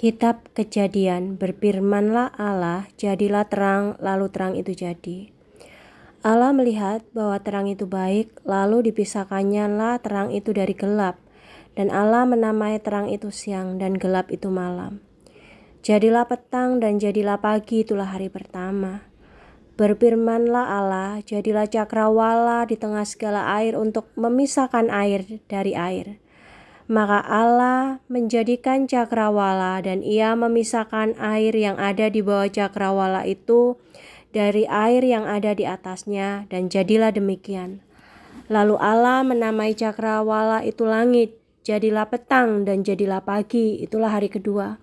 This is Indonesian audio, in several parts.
Kitab Kejadian, berfirmanlah Allah, jadilah terang, lalu terang itu jadi. Allah melihat bahwa terang itu baik, lalu dipisahkannyalah terang itu dari gelap. Dan Allah menamai terang itu siang dan gelap itu malam. Jadilah petang dan jadilah pagi, itulah hari pertama. Berfirmanlah Allah, jadilah cakrawala di tengah segala air untuk memisahkan air dari air. Maka Allah menjadikan cakrawala dan ia memisahkan air yang ada di bawah cakrawala itu dari air yang ada di atasnya, dan jadilah demikian. Lalu Allah menamai cakrawala itu langit, jadilah petang dan jadilah pagi, itulah hari kedua.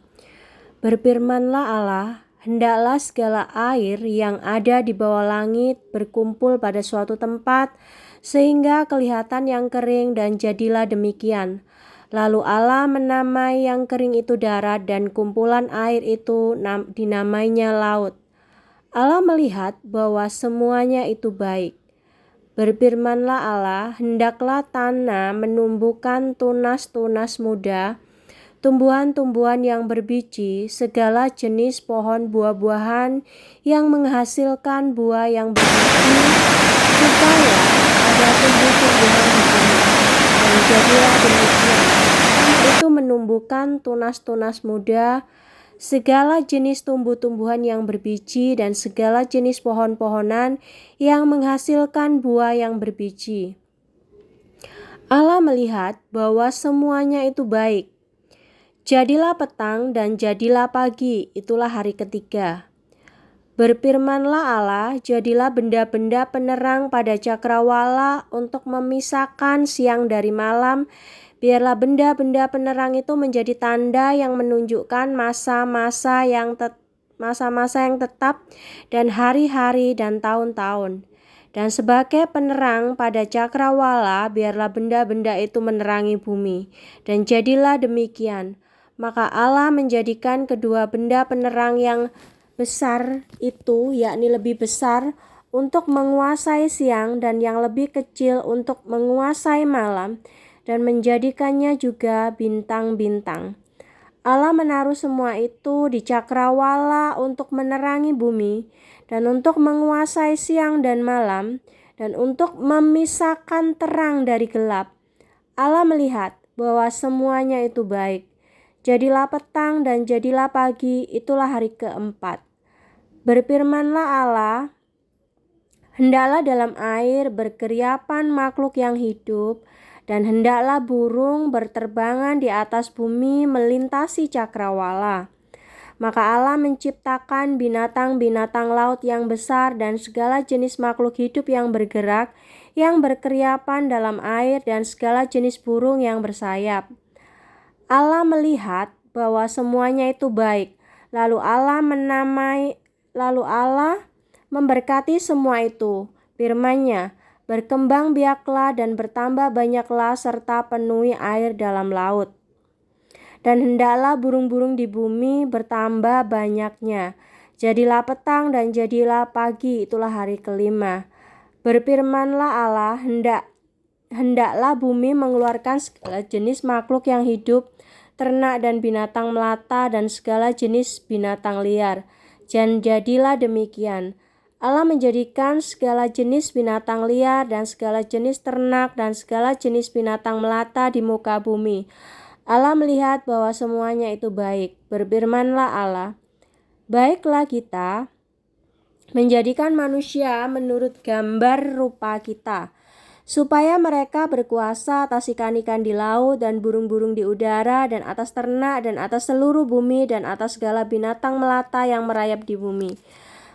Berfirmanlah Allah, hendaklah segala air yang ada di bawah langit berkumpul pada suatu tempat sehingga kelihatan yang kering, dan jadilah demikian. Lalu Allah menamai yang kering itu darat dan kumpulan air itu dinamainya laut. Allah melihat bahwa semuanya itu baik. Berfirmanlah Allah, hendaklah tanah menumbuhkan tunas-tunas muda, tumbuhan-tumbuhan yang berbiji, segala jenis pohon buah-buahan yang menghasilkan buah yang berbiji, supaya ada tumbuh-tumbuhan di bumi. Dan jadilah demikian. Itu menumbuhkan tunas-tunas muda, segala jenis tumbuh-tumbuhan yang berbiji, dan segala jenis pohon-pohonan yang menghasilkan buah yang berbiji. Allah melihat bahwa semuanya itu baik. Jadilah petang dan jadilah pagi, itulah hari ketiga. Berfirmanlah Allah, jadilah benda-benda penerang pada cakrawala untuk memisahkan siang dari malam. Biarlah benda-benda penerang itu menjadi tanda yang menunjukkan masa-masa yang tetap dan hari-hari dan tahun-tahun. Dan sebagai penerang pada cakrawala, biarlah benda-benda itu menerangi bumi. Dan jadilah demikian. Maka Allah menjadikan kedua benda penerang yang besar itu, yakni lebih besar untuk menguasai siang, dan yang lebih kecil untuk menguasai malam, dan menjadikannya juga bintang-bintang. Allah menaruh semua itu di cakrawala untuk menerangi bumi, dan untuk menguasai siang dan malam, dan untuk memisahkan terang dari gelap. Allah melihat bahwa semuanya itu baik. Jadilah petang dan jadilah pagi, itulah hari keempat. Berfirmanlah Allah, hendaklah dalam air berkeriapan makhluk yang hidup, dan hendaklah burung berterbangan di atas bumi melintasi cakrawala. Maka Allah menciptakan binatang-binatang laut yang besar dan segala jenis makhluk hidup yang bergerak, yang berkeriapan dalam air, dan segala jenis burung yang bersayap. Allah melihat bahwa semuanya itu baik. Lalu Allah memberkati semua itu. Firman-Nya, berkembang biaklah dan bertambah banyaklah serta penuhi air dalam laut. Dan hendaklah burung-burung di bumi bertambah banyaknya. Jadilah petang dan jadilah pagi, itulah hari kelima. Berfirmanlah Allah, hendaklah bumi mengeluarkan segala jenis makhluk yang hidup, ternak dan binatang melata, dan segala jenis binatang liar. Dan jadilah demikian. Allah menjadikan segala jenis binatang liar dan segala jenis ternak dan segala jenis binatang melata di muka bumi. Allah melihat bahwa semuanya itu baik. Berfirmanlah Allah, baiklah kita menjadikan manusia menurut gambar rupa kita, supaya mereka berkuasa atas ikan-ikan di laut dan burung-burung di udara dan atas ternak dan atas seluruh bumi dan atas segala binatang melata yang merayap di bumi.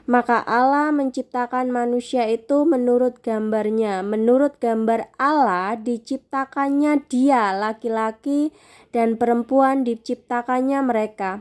Maka Allah menciptakan manusia itu menurut gambarnya. Menurut gambar Allah diciptakannya dia, laki-laki dan perempuan diciptakannya mereka.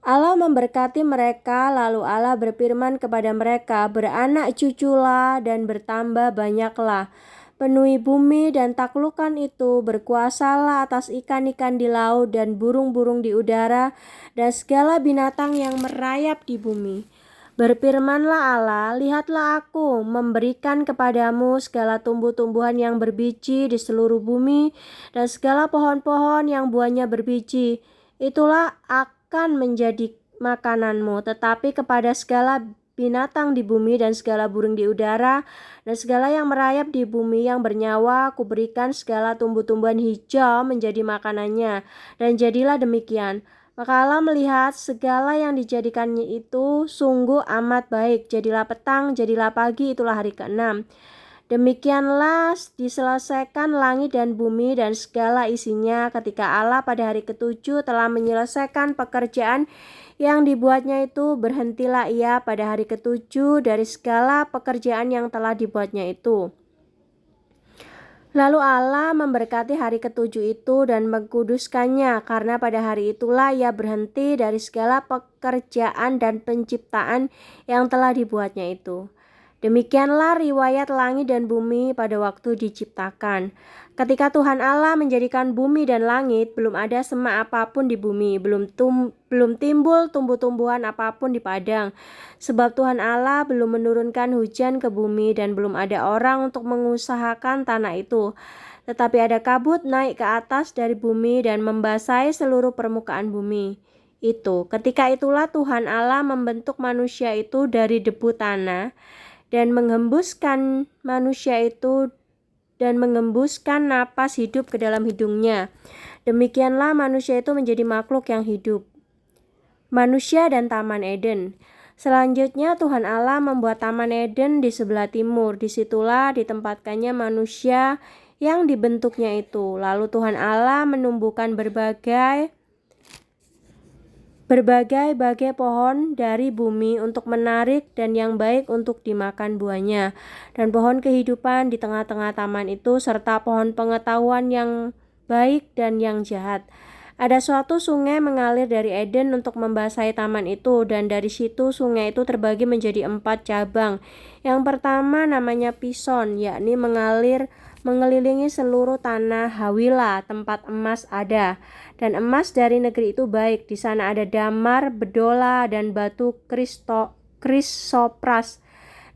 Allah memberkati mereka, lalu Allah berfirman kepada mereka, beranak cuculah dan bertambah banyaklah. Penuhi bumi dan taklukkan itu, berkuasalah atas ikan-ikan di laut dan burung-burung di udara dan segala binatang yang merayap di bumi. Berfirmanlah Allah, lihatlah aku memberikan kepadamu segala tumbuh-tumbuhan yang berbiji di seluruh bumi dan segala pohon-pohon yang buahnya berbiji. Itulah akan menjadi makananmu, tetapi kepada segala binatang di bumi dan segala burung di udara dan segala yang merayap di bumi yang bernyawa, kuberikan segala tumbuh-tumbuhan hijau menjadi makanannya. Dan jadilah demikian. Maka Allah melihat segala yang dijadikannya itu sungguh amat baik. Jadilah petang, jadilah pagi, itulah hari ke-6. Demikianlah diselesaikan langit dan bumi dan segala isinya ketika Allah pada hari ke-7 telah menyelesaikan pekerjaan yang dibuatnya itu. Berhentilah ia pada hari ke-7 dari segala pekerjaan yang telah dibuatnya itu. Lalu Allah memberkati hari ke-7 itu dan mengkuduskannya, karena pada hari itulah ia berhenti dari segala pekerjaan dan penciptaan yang telah dibuatnya itu. Demikianlah riwayat langit dan bumi pada waktu diciptakan. Ketika Tuhan Allah menjadikan bumi dan langit, belum ada semak apapun di bumi, belum timbul tumbuh-tumbuhan apapun di padang. Sebab Tuhan Allah belum menurunkan hujan ke bumi dan belum ada orang untuk mengusahakan tanah itu. Tetapi ada kabut naik ke atas dari bumi dan membasahi seluruh permukaan bumi. Ketika itulah Tuhan Allah membentuk manusia itu dari debu tanah dan menghembuskan napas hidup ke dalam hidungnya. Demikianlah manusia itu menjadi makhluk yang hidup. Manusia dan Taman Eden. Selanjutnya Tuhan Allah membuat Taman Eden di sebelah timur. Disitulah ditempatkannya manusia yang dibentuknya itu. Lalu Tuhan Allah menumbuhkan berbagai pohon dari bumi untuk menarik dan yang baik untuk dimakan buahnya, dan pohon kehidupan di tengah-tengah taman itu, serta pohon pengetahuan yang baik dan yang jahat. Ada suatu sungai mengalir dari Eden untuk membasahi taman itu, dan dari situ sungai itu terbagi menjadi 4 cabang. Yang pertama namanya Pison, yakni mengelilingi seluruh tanah Hawila, tempat emas ada. Dan emas dari negeri itu baik. Di sana ada damar, bedola, dan batu krisopras.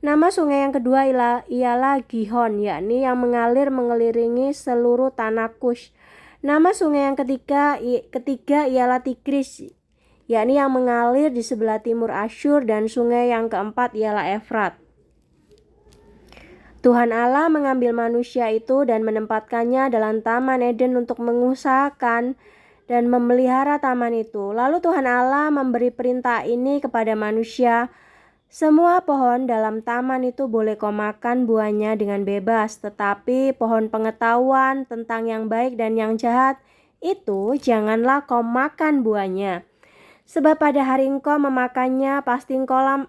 Nama sungai yang kedua ialah Gihon, yakni yang mengalir mengelilingi seluruh tanah Kush. Nama sungai yang ketiga ialah Tigris, yakni yang mengalir di sebelah timur Asyur, dan sungai yang keempat ialah Efrat. Tuhan Allah mengambil manusia itu dan menempatkannya dalam Taman Eden untuk mengusahakan dan memelihara taman itu. Lalu Tuhan Allah memberi perintah ini kepada manusia: semua pohon dalam taman itu boleh kau makan buahnya dengan bebas, tetapi pohon pengetahuan tentang yang baik dan yang jahat itu janganlah kau makan buahnya. Sebab pada hari engkau memakannya, pastilah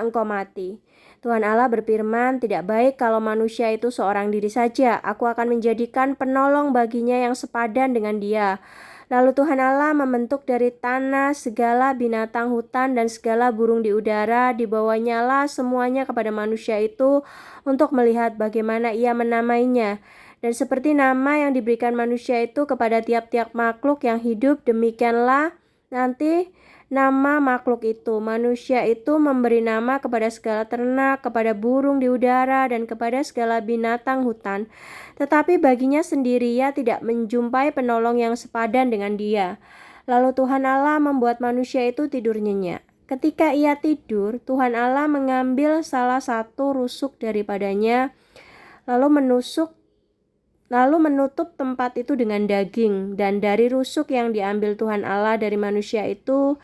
engkau mati. Tuhan Allah berfirman, tidak baik kalau manusia itu seorang diri saja. Aku akan menjadikan penolong baginya yang sepadan dengan dia. Lalu Tuhan Allah membentuk dari tanah segala binatang hutan dan segala burung di udara. Dibawanya lah semuanya kepada manusia itu untuk melihat bagaimana ia menamainya. Dan seperti nama yang diberikan manusia itu kepada tiap-tiap makhluk yang hidup, demikianlah nanti nama makhluk itu. Manusia itu memberi nama kepada segala ternak, kepada burung di udara, dan kepada segala binatang hutan. Tetapi baginya sendiri ia tidak menjumpai penolong yang sepadan dengan dia. Lalu Tuhan Allah membuat manusia itu tidur nyenyak. Ketika ia tidur, Tuhan Allah mengambil salah satu rusuk daripadanya, lalu menutup tempat itu dengan daging. Dan dari rusuk yang diambil Tuhan Allah dari manusia itu,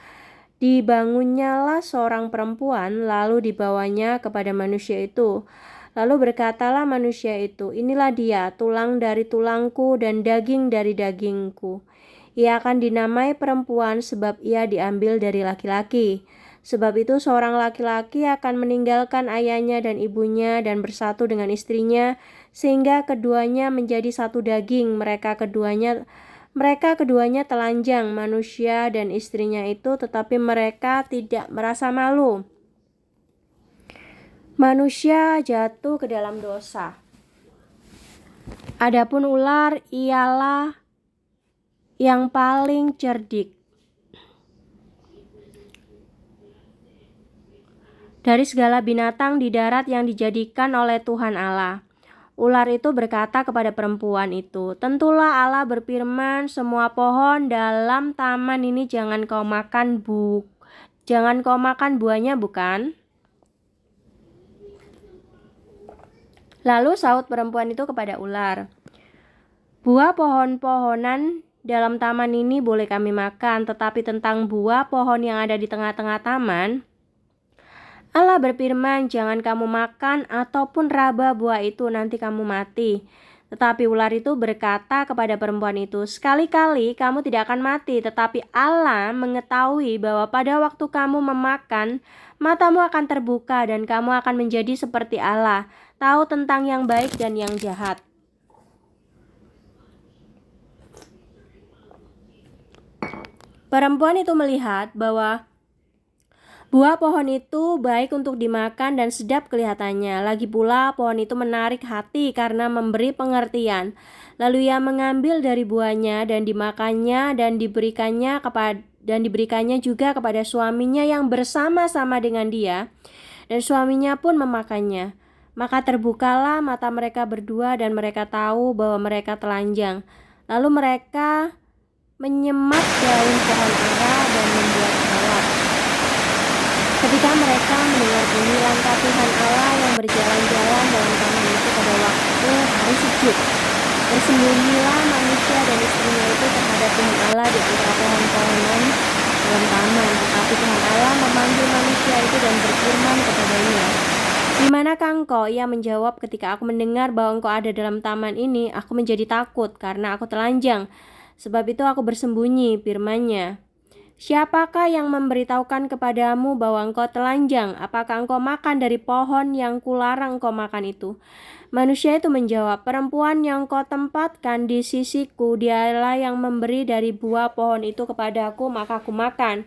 dibangunnyalah seorang perempuan, lalu dibawanya kepada manusia itu. Lalu berkatalah manusia itu, inilah dia, tulang dari tulangku dan daging dari dagingku. Ia akan dinamai perempuan sebab ia diambil dari laki-laki. Sebab itu seorang laki-laki akan meninggalkan ayahnya dan ibunya dan bersatu dengan istrinya, sehingga keduanya menjadi satu daging. Mereka keduanya telanjang, manusia dan istrinya itu, tetapi mereka tidak merasa malu. Manusia jatuh ke dalam dosa. Adapun ular ialah yang paling cerdik dari segala binatang di darat yang dijadikan oleh Tuhan Allah. Ular itu berkata kepada perempuan itu, "Tentulah Allah berfirman, semua pohon dalam taman ini jangan kau makan buahnya, bukan?" Lalu sahut perempuan itu kepada ular, "Buah pohon-pohonan dalam taman ini boleh kami makan, tetapi tentang buah pohon yang ada di tengah-tengah taman, Allah berfirman, jangan kamu makan ataupun raba buah itu, nanti kamu mati." Tetapi ular itu berkata kepada perempuan itu, "Sekali-kali kamu tidak akan mati, tetapi Allah mengetahui bahwa pada waktu kamu memakan, matamu akan terbuka dan kamu akan menjadi seperti Allah, tahu tentang yang baik dan yang jahat." Perempuan itu melihat bahwa buah pohon itu baik untuk dimakan dan sedap kelihatannya. Lagi pula pohon itu menarik hati karena memberi pengertian. Lalu ia mengambil dari buahnya dan dimakannya dan diberikannya juga kepada suaminya yang bersama-sama dengan dia. Dan suaminya pun memakannya. Maka terbukalah mata mereka berdua dan mereka tahu bahwa mereka telanjang. Lalu mereka menyemat daun pohon ara dan membuat salad. Ketika mereka mendengar bunyi langkah Tuhan Allah yang berjalan-jalan dalam taman itu pada waktu hari sejuk, bersembunyilah manusia dan istrinya itu terhadap Tuhan Allah di antara pohon-pohonan dalam taman. Tetapi Tuhan Allah memanggil manusia itu dan berfirman kepadanya, "Di manakah engkau?" Ia menjawab, "Ketika aku mendengar bahwa engkau ada dalam taman ini, aku menjadi takut karena aku telanjang. Sebab itu aku bersembunyi." Firman-Nya, "Siapakah yang memberitahukan kepadamu bahwa engkau telanjang? Apakah engkau makan dari pohon yang kularang engkau makan itu?" Manusia itu menjawab, "Perempuan yang kau tempatkan di sisiku, dialah yang memberi dari buah pohon itu kepadaku, maka aku makan."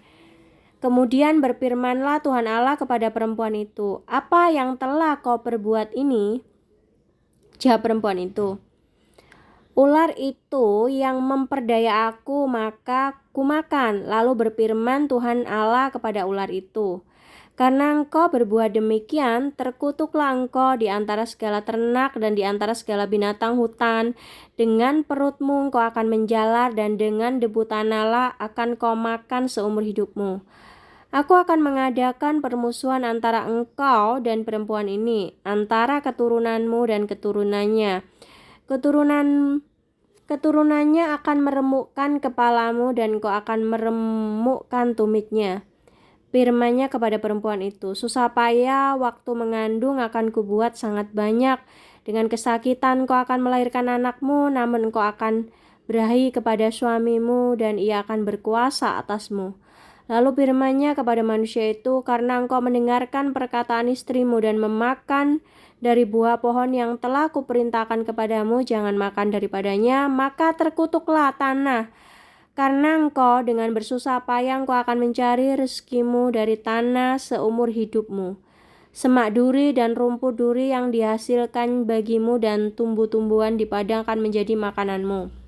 Kemudian berfirmanlah Tuhan Allah kepada perempuan itu, "Apa yang telah kau perbuat ini?" Jawab perempuan itu, "Ular itu yang memperdaya aku, maka kumakan." Lalu berfirman Tuhan Allah kepada ular itu, "Karena engkau berbuat demikian, terkutuklah engkau di antara segala ternak dan di antara segala binatang hutan. Dengan perutmu engkau akan menjalar dan dengan debu tanahlah akan kau makan seumur hidupmu. Aku akan mengadakan permusuhan antara engkau dan perempuan ini, antara keturunanmu dan keturunannya. Keturunannya akan meremukkan kepalamu dan kau akan meremukkan tumitnya." Firman-Nya kepada perempuan itu, "Susah payah waktu mengandung akan kubuat sangat banyak. Dengan kesakitan kau akan melahirkan anakmu, namun engkau akan berahi kepada suamimu dan ia akan berkuasa atasmu." Lalu firman-Nya kepada manusia itu, "Karena engkau mendengarkan perkataan istrimu dan memakan dari buah pohon yang telah kuperintahkan kepadamu, jangan makan daripadanya, maka terkutuklah tanah. Karena engkau dengan bersusah payah engkau akan mencari rezekimu dari tanah seumur hidupmu. Semak duri dan rumput duri yang dihasilkan bagimu dan tumbuh-tumbuhan di padang akan menjadi makananmu.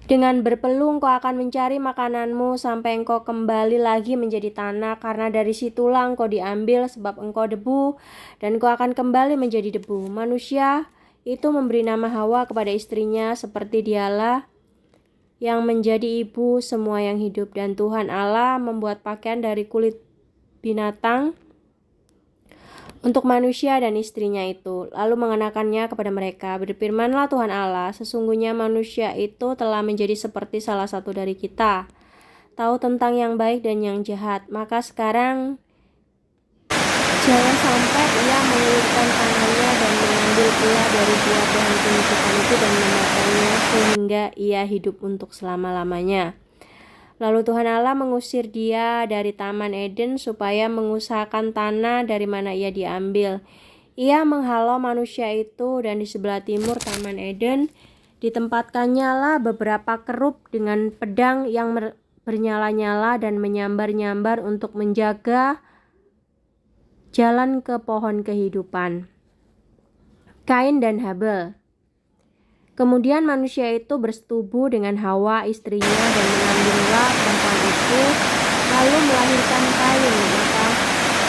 Dengan berpeluh engkau akan mencari makananmu sampai engkau kembali lagi menjadi tanah, karena dari situlah engkau diambil, sebab engkau debu dan engkau akan kembali menjadi debu." Manusia itu memberi nama Hawa kepada istrinya, seperti dialah yang menjadi ibu semua yang hidup. Dan Tuhan Allah membuat pakaian dari kulit binatang untuk manusia dan istrinya itu, lalu mengenakannya kepada mereka. Berfirmanlah Tuhan Allah, "Sesungguhnya manusia itu telah menjadi seperti salah satu dari kita, tahu tentang yang baik dan yang jahat. Maka sekarang jangan sampai ia mengulurkan tangannya dan mengambil pula dari buah pohon penunjukan itu dan memakannya, sehingga ia hidup untuk selama-lamanya." Lalu Tuhan Allah mengusir dia dari Taman Eden supaya mengusahakan tanah dari mana ia diambil. Ia menghalau manusia itu, dan di sebelah timur Taman Eden ditempatkannya lah beberapa kerub dengan pedang yang bernyala-nyala dan menyambar-nyambar untuk menjaga jalan ke pohon kehidupan. Kain dan Habel. Kemudian manusia itu bersetubuh dengan Hawa istrinya dan mengambillah perempuan itu, lalu melahirkan Kain.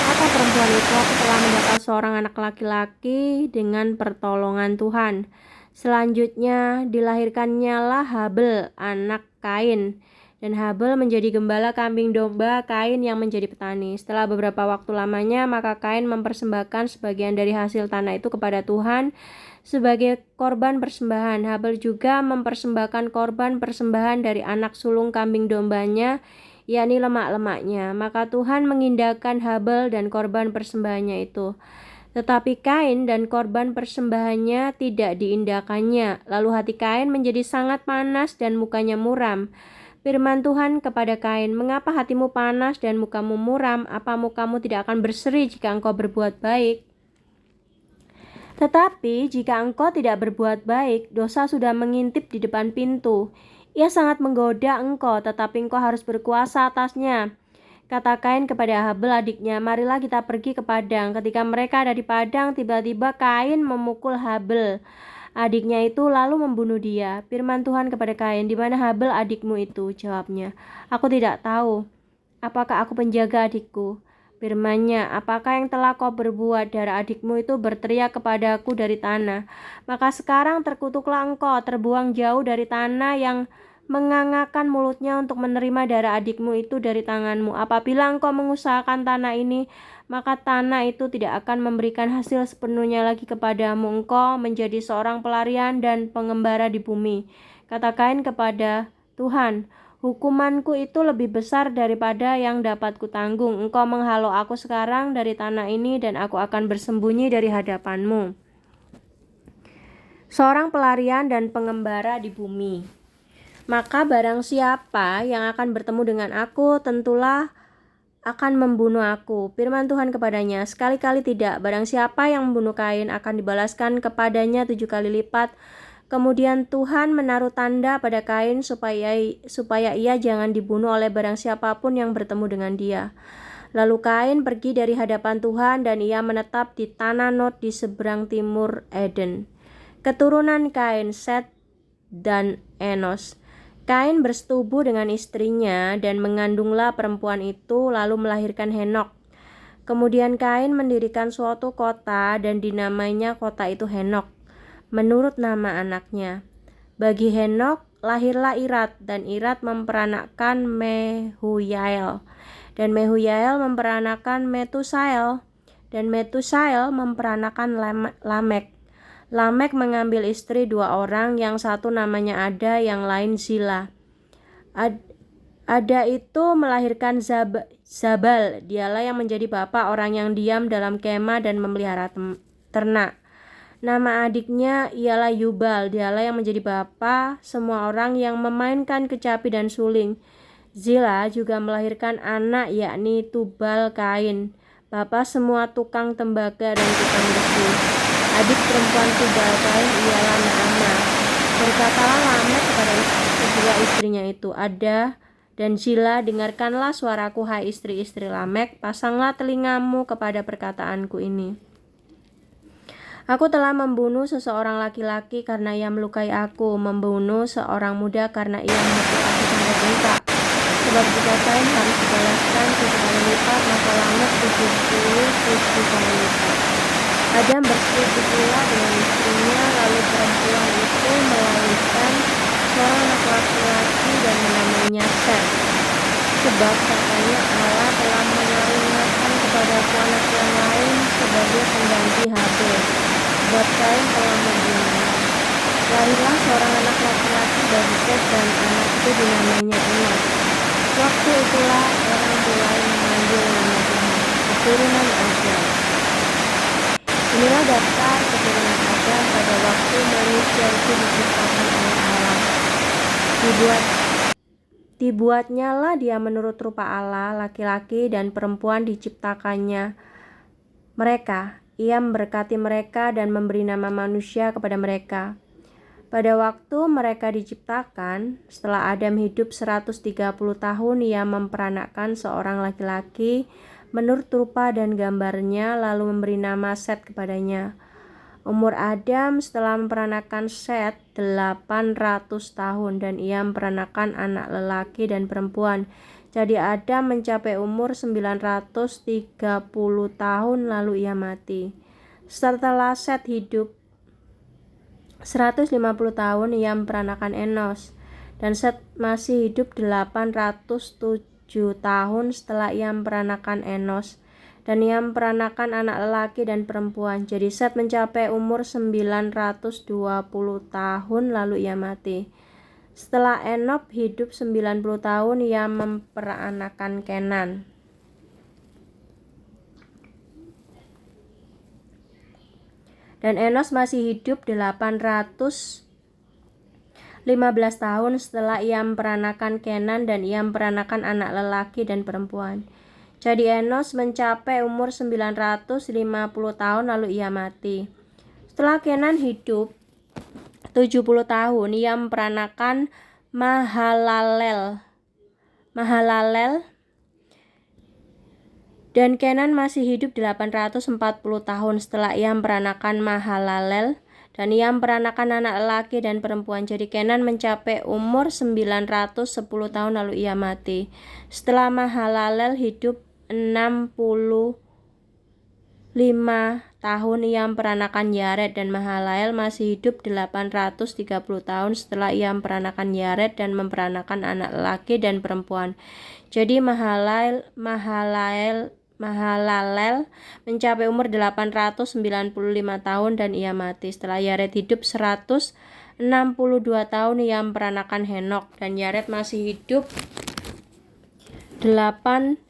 Maka kata perempuan itu, aku telah mendapat seorang anak laki-laki dengan pertolongan Tuhan. Selanjutnya dilahirkannya lah Habel, anak Kain. Dan Habel menjadi gembala kambing domba, Kain yang menjadi petani. Setelah beberapa waktu lamanya, maka Kain mempersembahkan sebagian dari hasil tanah itu kepada Tuhan sebagai korban persembahan. Habel juga mempersembahkan korban persembahan dari anak sulung kambing dombanya, yakni lemak-lemaknya. Maka Tuhan mengindahkan Habel dan korban persembahannya itu. Tetapi Kain dan korban persembahannya tidak diindahkannya. Lalu hati Kain menjadi sangat panas dan mukanya muram. Firman Tuhan kepada Kain, "Mengapa hatimu panas dan mukamu muram? Apa mukamu tidak akan berseri jika engkau berbuat baik? Tetapi jika engkau tidak berbuat baik, dosa sudah mengintip di depan pintu. Ia sangat menggoda engkau, tetapi engkau harus berkuasa atasnya." Kata Kain kepada Habel adiknya, "Marilah kita pergi ke padang." Ketika mereka ada di padang, tiba-tiba Kain memukul Habel, adiknya itu, lalu membunuh dia. Firman Tuhan kepada Kain, "Di mana Habel adikmu itu?" Jawabnya, "Aku tidak tahu. Apakah aku penjaga adikku?" Firman-Nya, "Apakah yang telah kau berbuat?" Darah adikmu itu berteriak kepadaku dari tanah. Maka sekarang terkutuklah engkau, terbuang jauh dari tanah yang mengangakan mulutnya untuk menerima darah adikmu itu dari tanganmu. Apabila engkau mengusahakan tanah ini, maka tanah itu tidak akan memberikan hasil sepenuhnya lagi kepadamu. Engkau menjadi seorang pelarian dan pengembara di bumi. Kata Kain kepada Tuhan, "Hukumanku itu lebih besar daripada yang dapat kutanggung. Engkau menghalau aku sekarang dari tanah ini, dan aku akan bersembunyi dari hadapanmu." Seorang pelarian dan pengembara di bumi. Maka barang siapa yang akan bertemu dengan aku, tentulah akan membunuh aku. Firman Tuhan kepadanya, "Sekali-kali tidak. Barang siapa yang membunuh Kain akan dibalaskan kepadanya 7 kali lipat." Kemudian Tuhan menaruh tanda pada Kain supaya ia jangan dibunuh oleh barang siapapun yang bertemu dengan dia. Lalu Kain pergi dari hadapan Tuhan, dan ia menetap di tanah Nod di seberang timur Eden. Keturunan Kain, Set dan Enos. Kain bersetubuh dengan istrinya dan mengandunglah perempuan itu, lalu melahirkan Henok. Kemudian Kain mendirikan suatu kota dan dinamainya kota itu Henok, menurut nama anaknya. Bagi Henok lahirlah Irad, dan Irad memperanakkan Mehuyael, dan Mehuyael memperanakkan Metusael, dan Metusael memperanakkan Lamek. Lamek mengambil istri 2 orang, yang satu namanya Ada, yang lain Zila. Ada itu melahirkan Zabal. Dialah yang menjadi bapak orang yang diam dalam kemah dan memelihara ternak. Nama adiknya ialah Yubal. Dialah yang menjadi bapa semua orang yang memainkan kecapi dan suling. Zila juga melahirkan anak, yakni Tubal Kain, bapa semua tukang tembaga dan tukang besi. Adik perempuan Tubal Kain ialah Naamah. Berkatalah Lamek kepada kedua istrinya itu, Ada dan Zila, "Dengarkanlah suaraku, hai istri-istri Lamek, pasanglah telingamu kepada perkataanku ini. Aku telah membunuh seseorang laki-laki karena ia melukai aku, membunuh seorang muda karena ia memukul aku sampai bengkak. Sebab jika Kain harus dibalaskan 7 kali lipat, maka Lamek 77 kali lipat." Adam bersetubuh pula dengan istrinya, lalu perempuan itu melahirkan seorang anak laki-laki dan menamainya Set. Sebab katanya, "Allah telah mengaruniakan kepadaku anak yang lain sebagai pengganti Habel, sebab Kain telah membunuhnya." Lahirlah seorang anak laki-laki bagi Set, dan anak itu dinamainya Enos. Waktu itulah orang mulai memanggil nama Tuhan. Keturunan Adam. Inilah daftar keturunan Adam pada waktu manusia itu diciptakan oleh Allah. Dibuatnya lah dia menurut rupa Allah, laki-laki dan perempuan diciptakannya mereka. Ia memberkati mereka dan memberi nama manusia kepada mereka. Pada waktu mereka diciptakan, setelah Adam hidup 130 tahun, ia memperanakkan seorang laki-laki menurut rupa dan gambarnya, lalu memberi nama Set kepadanya. Umur Adam setelah memperanakan Set 800 tahun dan ia memperanakan anak lelaki dan perempuan. Jadi Adam mencapai umur 930 tahun lalu ia mati. Setelah Set hidup 150 tahun ia memperanakan Enos. Dan Set masih hidup 807 tahun setelah ia memperanakan Enos. Dan ia memperanakan anak lelaki dan perempuan. Jadi Set mencapai umur 920 tahun lalu ia mati. Setelah Enok hidup 90 tahun ia memperanakan Kenan. Dan Enos masih hidup 815 tahun setelah ia memperanakan Kenan dan ia memperanakan anak lelaki dan perempuan. Jadi Enos mencapai umur 950 tahun lalu ia mati. Setelah Kenan hidup 70 tahun ia memperanakan Mahalalel. Dan Kenan masih hidup 840 tahun setelah ia memperanakan Mahalalel dan ia memperanakan anak lelaki dan perempuan. Jadi Kenan mencapai umur 910 tahun lalu ia mati. Setelah Mahalalel hidup 65 tahun ia memperanakan Yared dan Mahalalel masih hidup 830 tahun setelah ia memperanakan Yared dan memperanakan anak lelaki dan perempuan. Jadi Mahalalel mencapai umur 895 tahun dan ia mati. Setelah Yared hidup 162 tahun ia memperanakan Henok dan Yared masih hidup 800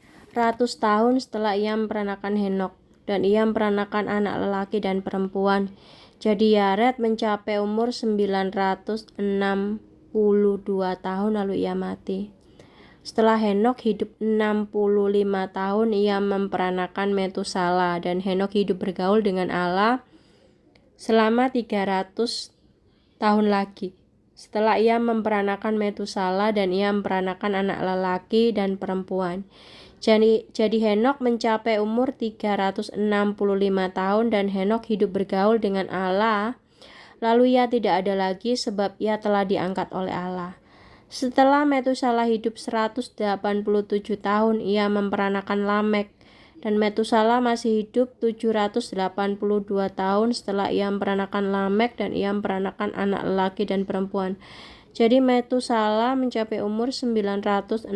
tahun setelah ia memperanakan Henok dan ia memperanakan anak lelaki dan perempuan. Jadi Yared mencapai umur 962 tahun lalu ia mati. Setelah Henok hidup 65 tahun ia memperanakan Metusala dan Henok hidup bergaul dengan Allah selama 300 tahun lagi. Setelah ia memperanakan Metusala dan ia memperanakan anak lelaki dan perempuan. Jadi Henok mencapai umur 365 tahun dan Henok hidup bergaul dengan Allah. Lalu ia tidak ada lagi sebab ia telah diangkat oleh Allah. Setelah Metusala hidup 187 tahun ia memperanakan Lamek. Dan Metusala masih hidup 782 tahun setelah ia memperanakan Lamek dan ia memperanakan anak lelaki dan perempuan. Jadi Metusala mencapai umur 969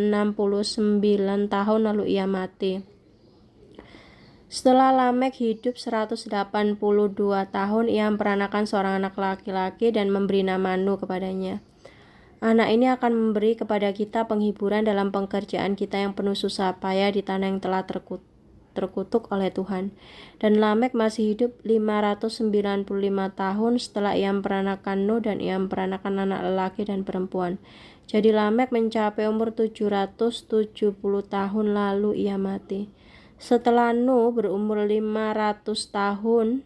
tahun lalu ia mati. Setelah Lamek hidup 182 tahun ia memperanakan seorang anak laki-laki dan memberi nama Nuh kepadanya. Anak ini akan memberi kepada kita penghiburan dalam pekerjaan kita yang penuh susah payah di tanah yang telah terkutuk oleh Tuhan. Dan Lamek masih hidup 595 tahun setelah ia memperanakan Nuh dan ia memperanakan anak lelaki dan perempuan. Jadi Lamek mencapai umur 770 tahun lalu ia mati. Setelah Nuh berumur 500 tahun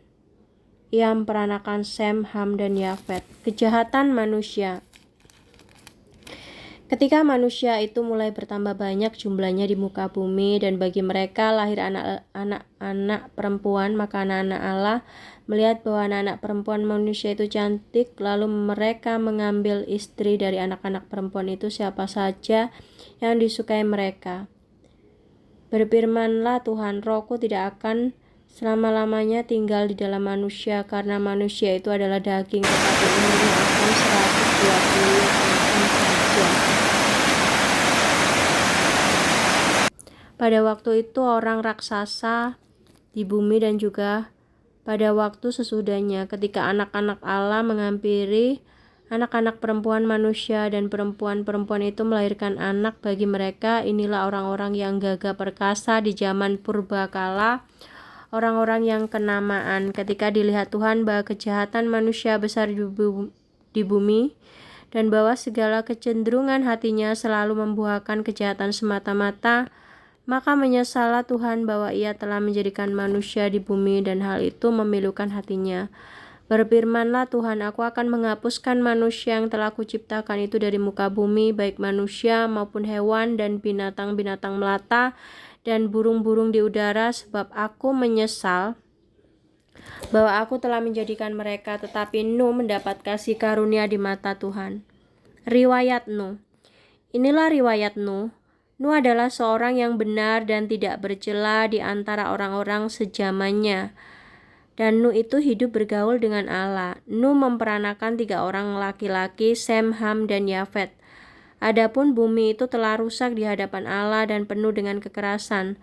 ia memperanakan Sem, Ham, dan Yafet. Kejahatan manusia. Ketika manusia itu mulai bertambah banyak jumlahnya di muka bumi dan bagi mereka lahir anak-anak perempuan, maka anak-anak Allah melihat bahwa anak-anak perempuan manusia itu cantik, lalu mereka mengambil istri dari anak-anak perempuan itu siapa saja yang disukai mereka. Berfirmanlah Tuhan, Rohku tidak akan selama-lamanya tinggal di dalam manusia karena manusia itu adalah daging, tetapi umurnya akan 120 tahun saja. Pada waktu itu orang raksasa di bumi dan juga pada waktu sesudahnya ketika anak-anak Allah menghampiri anak-anak perempuan manusia dan perempuan-perempuan itu melahirkan anak bagi mereka, inilah orang-orang yang gagah perkasa di zaman purbakala, orang-orang yang kenamaan ketika dilihat Tuhan bahwa kejahatan manusia besar di bumi dan bahwa segala kecenderungan hatinya selalu membuahkan kejahatan semata-mata. Maka menyesallah Tuhan bahwa ia telah menjadikan manusia di bumi dan hal itu memilukan hatinya. Berfirmanlah Tuhan, aku akan menghapuskan manusia yang telah kuciptakan itu dari muka bumi, baik manusia maupun hewan dan binatang-binatang melata dan burung-burung di udara, sebab aku menyesal bahwa aku telah menjadikan mereka, tetapi Nuh mendapat kasih karunia di mata Tuhan. Riwayat Nuh. Inilah riwayat Nuh. Nuh adalah seorang yang benar dan tidak bercela di antara orang-orang sejamannya. Dan Nuh itu hidup bergaul dengan Allah. Nuh memperanakan 3 orang laki-laki, Sem, Ham, dan Yafet. Adapun bumi itu telah rusak di hadapan Allah dan penuh dengan kekerasan.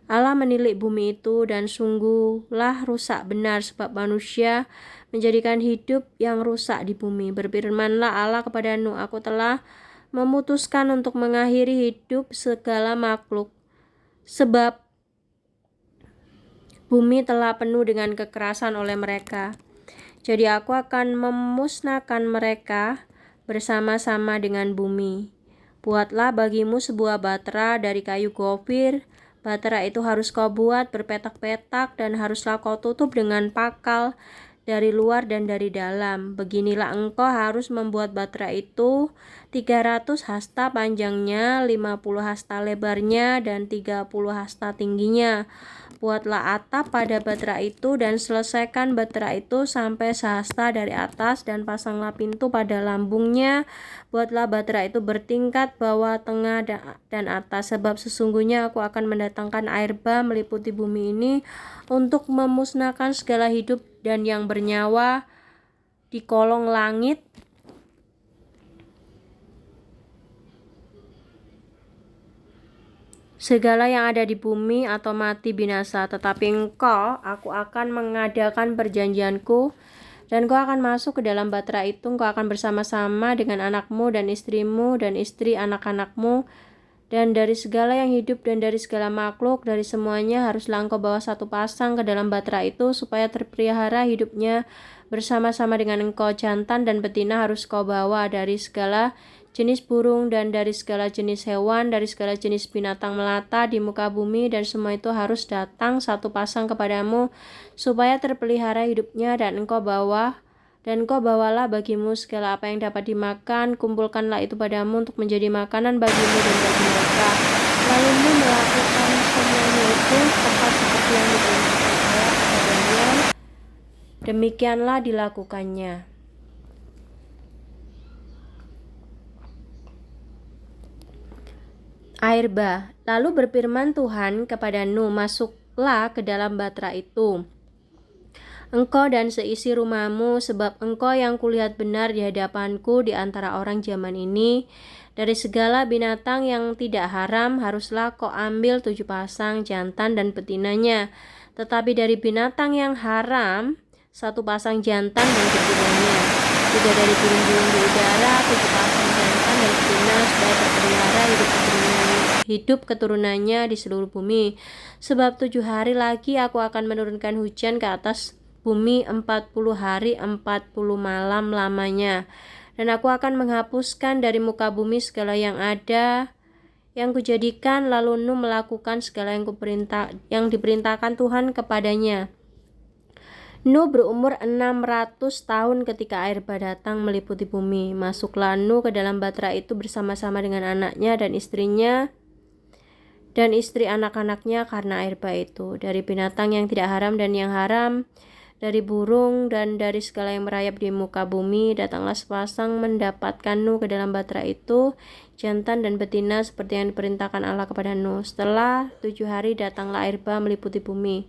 Allah menilik bumi itu dan sungguhlah rusak benar sebab manusia menjadikan hidup yang rusak di bumi. Berfirmanlah Allah kepada Nuh, aku telah memutuskan untuk mengakhiri hidup segala makhluk sebab bumi telah penuh dengan kekerasan oleh mereka. Jadi aku akan memusnahkan mereka bersama-sama dengan bumi. Buatlah bagimu sebuah batra dari kayu gofir. Batra itu harus kau buat berpetak-petak dan haruslah kau tutup dengan pakal dari luar dan dari dalam. Beginilah engkau harus membuat batra itu 300 hasta panjangnya, 50 hasta lebarnya, dan 30 hasta tingginya. Buatlah atap pada batra itu dan selesaikan batra itu sampai sehasta dari atas dan pasanglah pintu pada lambungnya. Buatlah batra itu bertingkat bawah, tengah, dan atas, sebab sesungguhnya aku akan mendatangkan air bah meliputi bumi ini untuk memusnahkan segala hidup dan yang bernyawa di kolong langit segala yang ada di bumi atau mati binasa. Tetapi engkau, aku akan mengadakan perjanjianku dan kau akan masuk ke dalam batra itu. Engkau akan bersama-sama dengan anakmu dan istrimu dan istri anak-anakmu, dan dari segala yang hidup dan dari segala makhluk, dari semuanya haruslah engkau bawa 1 pasang ke dalam batra itu supaya terpelihara hidupnya bersama-sama dengan engkau. Jantan dan betina harus kau bawa dari segala jenis burung dan dari segala jenis hewan, dari segala jenis binatang melata di muka bumi, dan semua itu harus datang 1 pasang kepadamu supaya terpelihara hidupnya, dan engkau bawalah bagimu segala apa yang dapat dimakan. Kumpulkanlah itu padamu untuk menjadi makanan bagimu dan bagi mereka. Lalu mu melakukan semuanya itu tepat seperti yang diperintahkan Allah kepadanya. Demikianlah dilakukannya. Air bah. Lalu berfirman Tuhan kepada Nuh, masuklah ke dalam batra itu, engkau dan seisi rumahmu, sebab engkau yang kulihat benar di hadapanku di antara orang zaman ini. Dari segala binatang yang tidak haram haruslah kau ambil 7 pasang jantan dan betinanya. Tetapi dari binatang yang haram 1 pasang jantan dan betinanya. Juga dari burung-burung di udara 7 pasang jantan dan betina, supaya terpelihara hidup keturunannya di seluruh bumi. Sebab 7 hari lagi aku akan menurunkan hujan ke atas bumi 40 hari 40 malam lamanya. Dan aku akan menghapuskan dari muka bumi segala yang ada yang kujadikan. Lalu Nuh melakukan segala yang diperintahkan Tuhan kepadanya. Nuh berumur 600 tahun ketika air bah datang meliputi bumi. Masuklah Nuh ke dalam batra itu bersama-sama dengan anaknya dan istrinya dan istri anak-anaknya karena air bah itu. Dari binatang yang tidak haram dan yang haram, dari burung dan dari segala yang merayap di muka bumi, datanglah sepasang mendapatkan Nuh ke dalam batra itu, jantan dan betina seperti yang diperintahkan Allah kepada Nuh. Setelah 7 hari datanglah air bah meliputi bumi.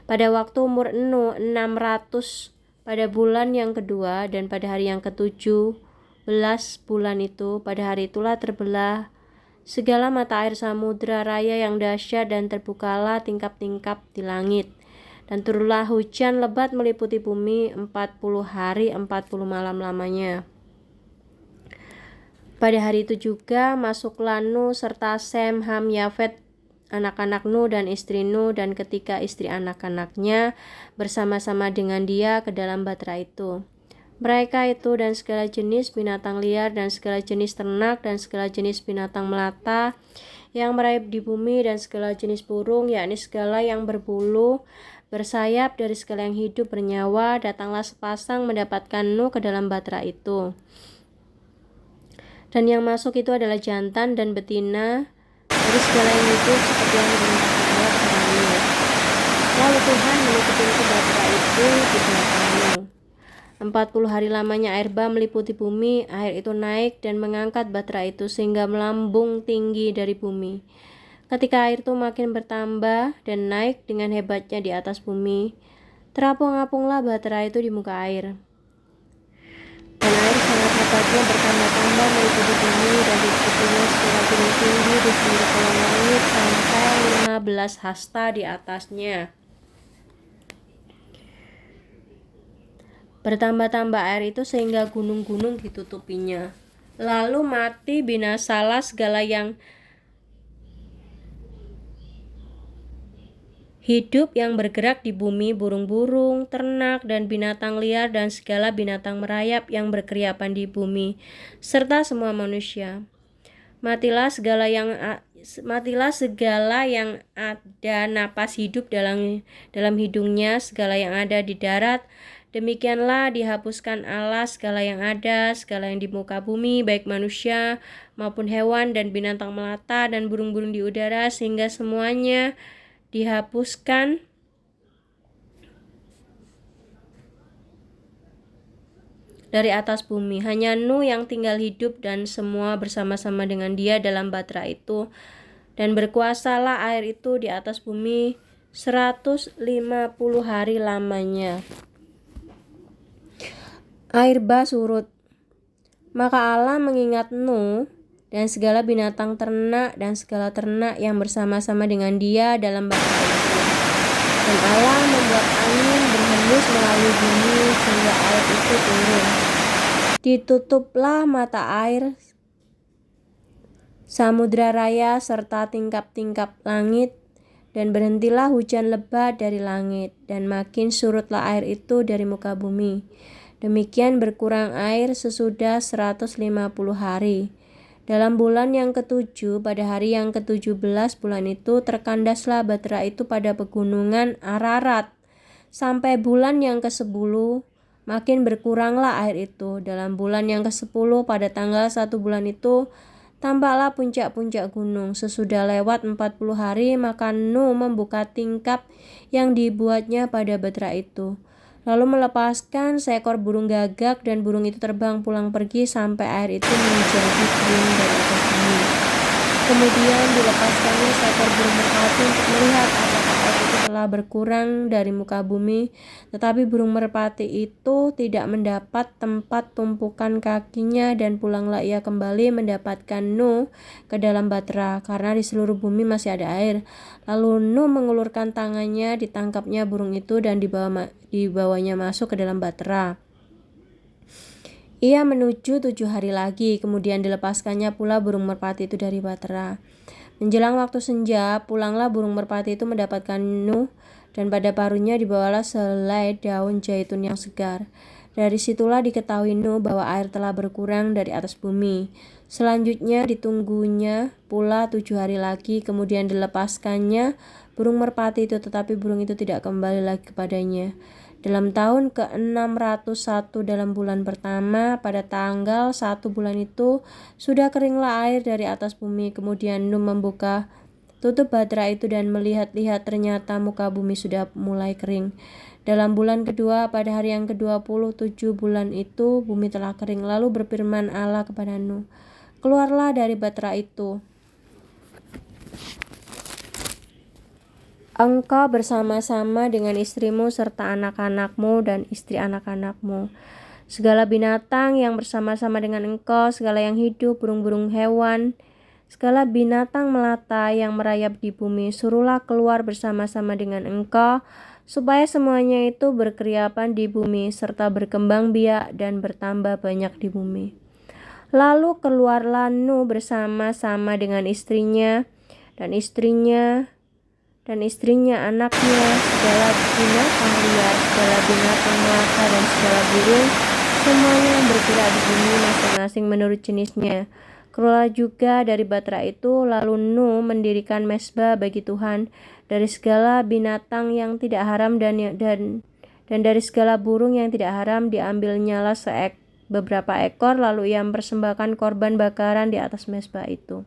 Pada waktu umur Nuh 600, pada bulan yang kedua dan pada hari yang ke-17 bulan itu, pada hari itulah terbelah segala mata air samudra raya yang dahsyat, dan terbukalah tingkap-tingkap di langit. Dan turunlah hujan lebat meliputi bumi 40 hari 40 malam lamanya. Pada hari itu juga masuklah Nuh serta Sem, Ham, Yafet, anak-anak Nuh dan istri Nuh, dan ketika istri anak-anaknya bersama-sama dengan dia ke dalam batra itu. Mereka itu dan segala jenis binatang liar dan segala jenis ternak dan segala jenis binatang melata yang merayap di bumi dan segala jenis burung, yakni segala yang berbulu, bersayap, dari segala yang hidup bernyawa, datanglah sepasang mendapatkan Nuh ke dalam batra itu. Dan yang masuk itu adalah jantan dan betina dari segala yang hidup seperti yang diperintahkan Allah kepada Nuh. Lalu Tuhan menutup pintu Batra itu di belakang Nuh. 40 hari lamanya air bah meliputi bumi. Air itu naik dan mengangkat Batra itu sehingga melambung tinggi dari bumi. Ketika air itu makin bertambah dan naik dengan hebatnya di atas bumi, terapung-apunglah Batra itu di muka air. Dan air sangat hebatnya bertambah-tambah meliputi bumi dan ditutupinya secara gunung tinggi di seluruh kolong langit sampai 15 hasta di atasnya. Bertambah-tambah air itu sehingga gunung-gunung ditutupinya. Lalu mati binasalah segala yang hidup yang bergerak di bumi, burung-burung, ternak, dan binatang liar, dan segala binatang merayap yang berkeriapan di bumi, serta semua manusia. Matilah segala yang ada napas hidup dalam hidungnya, segala yang ada di darat. Demikianlah dihapuskan Allah segala yang ada, segala yang di muka bumi, baik manusia maupun hewan dan binatang melata dan burung-burung di udara, sehingga semuanya dihapuskan dari atas bumi. Hanya Nuh yang tinggal hidup dan semua bersama-sama dengan dia dalam Batra itu. Dan berkuasalah air itu di atas bumi 150 hari lamanya. Air bah surut. Maka Allah mengingat Nuh dan segala binatang ternak dan segala ternak yang bersama-sama dengan dia dalam Batra itu. Dan Allah membuat angin berhembus melalui bumi sehingga air itu turun. Ditutuplah mata air, samudra raya serta tingkap-tingkap langit, dan berhentilah hujan lebat dari langit, dan makin surutlah air itu dari muka bumi. Demikian berkurang air sesudah 150 hari. Dalam bulan yang ke-7, pada hari yang ke-17 bulan itu, terkandaslah Batra itu pada pegunungan Ararat. Sampai bulan yang ke-10, makin berkuranglah air itu. Dalam bulan yang ke-10, pada tanggal 1 bulan itu, tampaklah puncak-puncak gunung. Sesudah lewat 40 hari, maka Nuh membuka tingkap yang dibuatnya pada Batra itu. Lalu melepaskan seekor burung gagak, dan burung itu terbang pulang pergi sampai air itu menjadi kering dari atas bumi. Kemudian dilepaskannya seekor burung merpati untuk melihat apakah air itu telah berkurang dari muka bumi. Tetapi burung merpati itu tidak mendapat tempat tumpukan kakinya, dan pulanglah ia kembali mendapatkan Nuh ke dalam Batra, karena di seluruh bumi masih ada air. Lalu Nuh mengulurkan tangannya, ditangkapnya burung itu dan dibawanya masuk ke dalam Batra. Ia menuju 7 hari lagi, kemudian dilepaskannya pula burung merpati itu dari Batra. Menjelang waktu senja, pulanglah burung merpati itu mendapatkan Nuh, dan pada paruhnya dibawalah selai daun zaitun yang segar. Dari situlah diketahui Nuh bahwa air telah berkurang dari atas bumi. Selanjutnya ditunggunya pula 7 hari lagi, kemudian dilepaskannya burung merpati itu, tetapi burung itu tidak kembali lagi kepadanya. Dalam tahun ke-601 dalam bulan pertama, pada tanggal 1 bulan itu, sudah keringlah air dari atas bumi. Kemudian Nuh membuka tutup Batra itu dan melihat-lihat, ternyata muka bumi sudah mulai kering. Dalam bulan kedua, pada hari yang ke-27 bulan itu, bumi telah kering. Lalu berfirman Allah kepada Nuh, "Keluarlah dari Batra itu, engkau bersama-sama dengan istrimu serta anak-anakmu dan istri anak-anakmu, segala binatang yang bersama-sama dengan engkau, segala yang hidup, burung-burung hewan, segala binatang melata yang merayap di bumi, suruhlah keluar bersama-sama dengan engkau, supaya semuanya itu berkeriapan di bumi, serta berkembang biak dan bertambah banyak di bumi." Lalu keluarlah Nuh bersama-sama dengan istrinya, anaknya, segala binatang liar, segala binatang melata, dan segala burung, semuanya yang bergerak di bumi masing-masing menurut jenisnya. Keluarlah juga dari Batra itu. Lalu Nuh mendirikan mezbah bagi Tuhan dari segala binatang yang tidak haram dan dari segala burung yang tidak haram diambilnyalah beberapa ekor, lalu ia mempersembahkan korban bakaran di atas mezbah itu.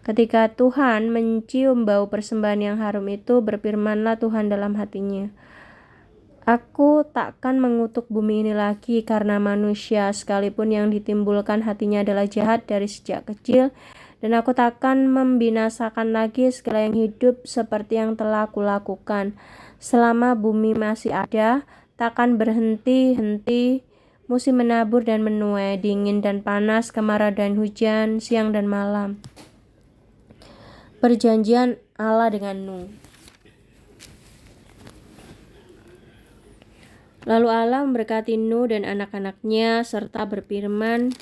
Ketika Tuhan mencium bau persembahan yang harum itu, berfirmanlah Tuhan dalam hatinya, Aku takkan mengutuk bumi ini lagi karena manusia, sekalipun yang ditimbulkan hatinya adalah jahat dari sejak kecil, dan aku takkan membinasakan lagi segala yang hidup seperti yang telah kulakukan. Selama bumi masih ada, takkan berhenti-henti musim menabur dan menuai, dingin dan panas, kemarau dan hujan, siang dan malam. Perjanjian Allah dengan Nuh. Lalu Allah memberkati Nuh dan anak-anaknya serta berfirman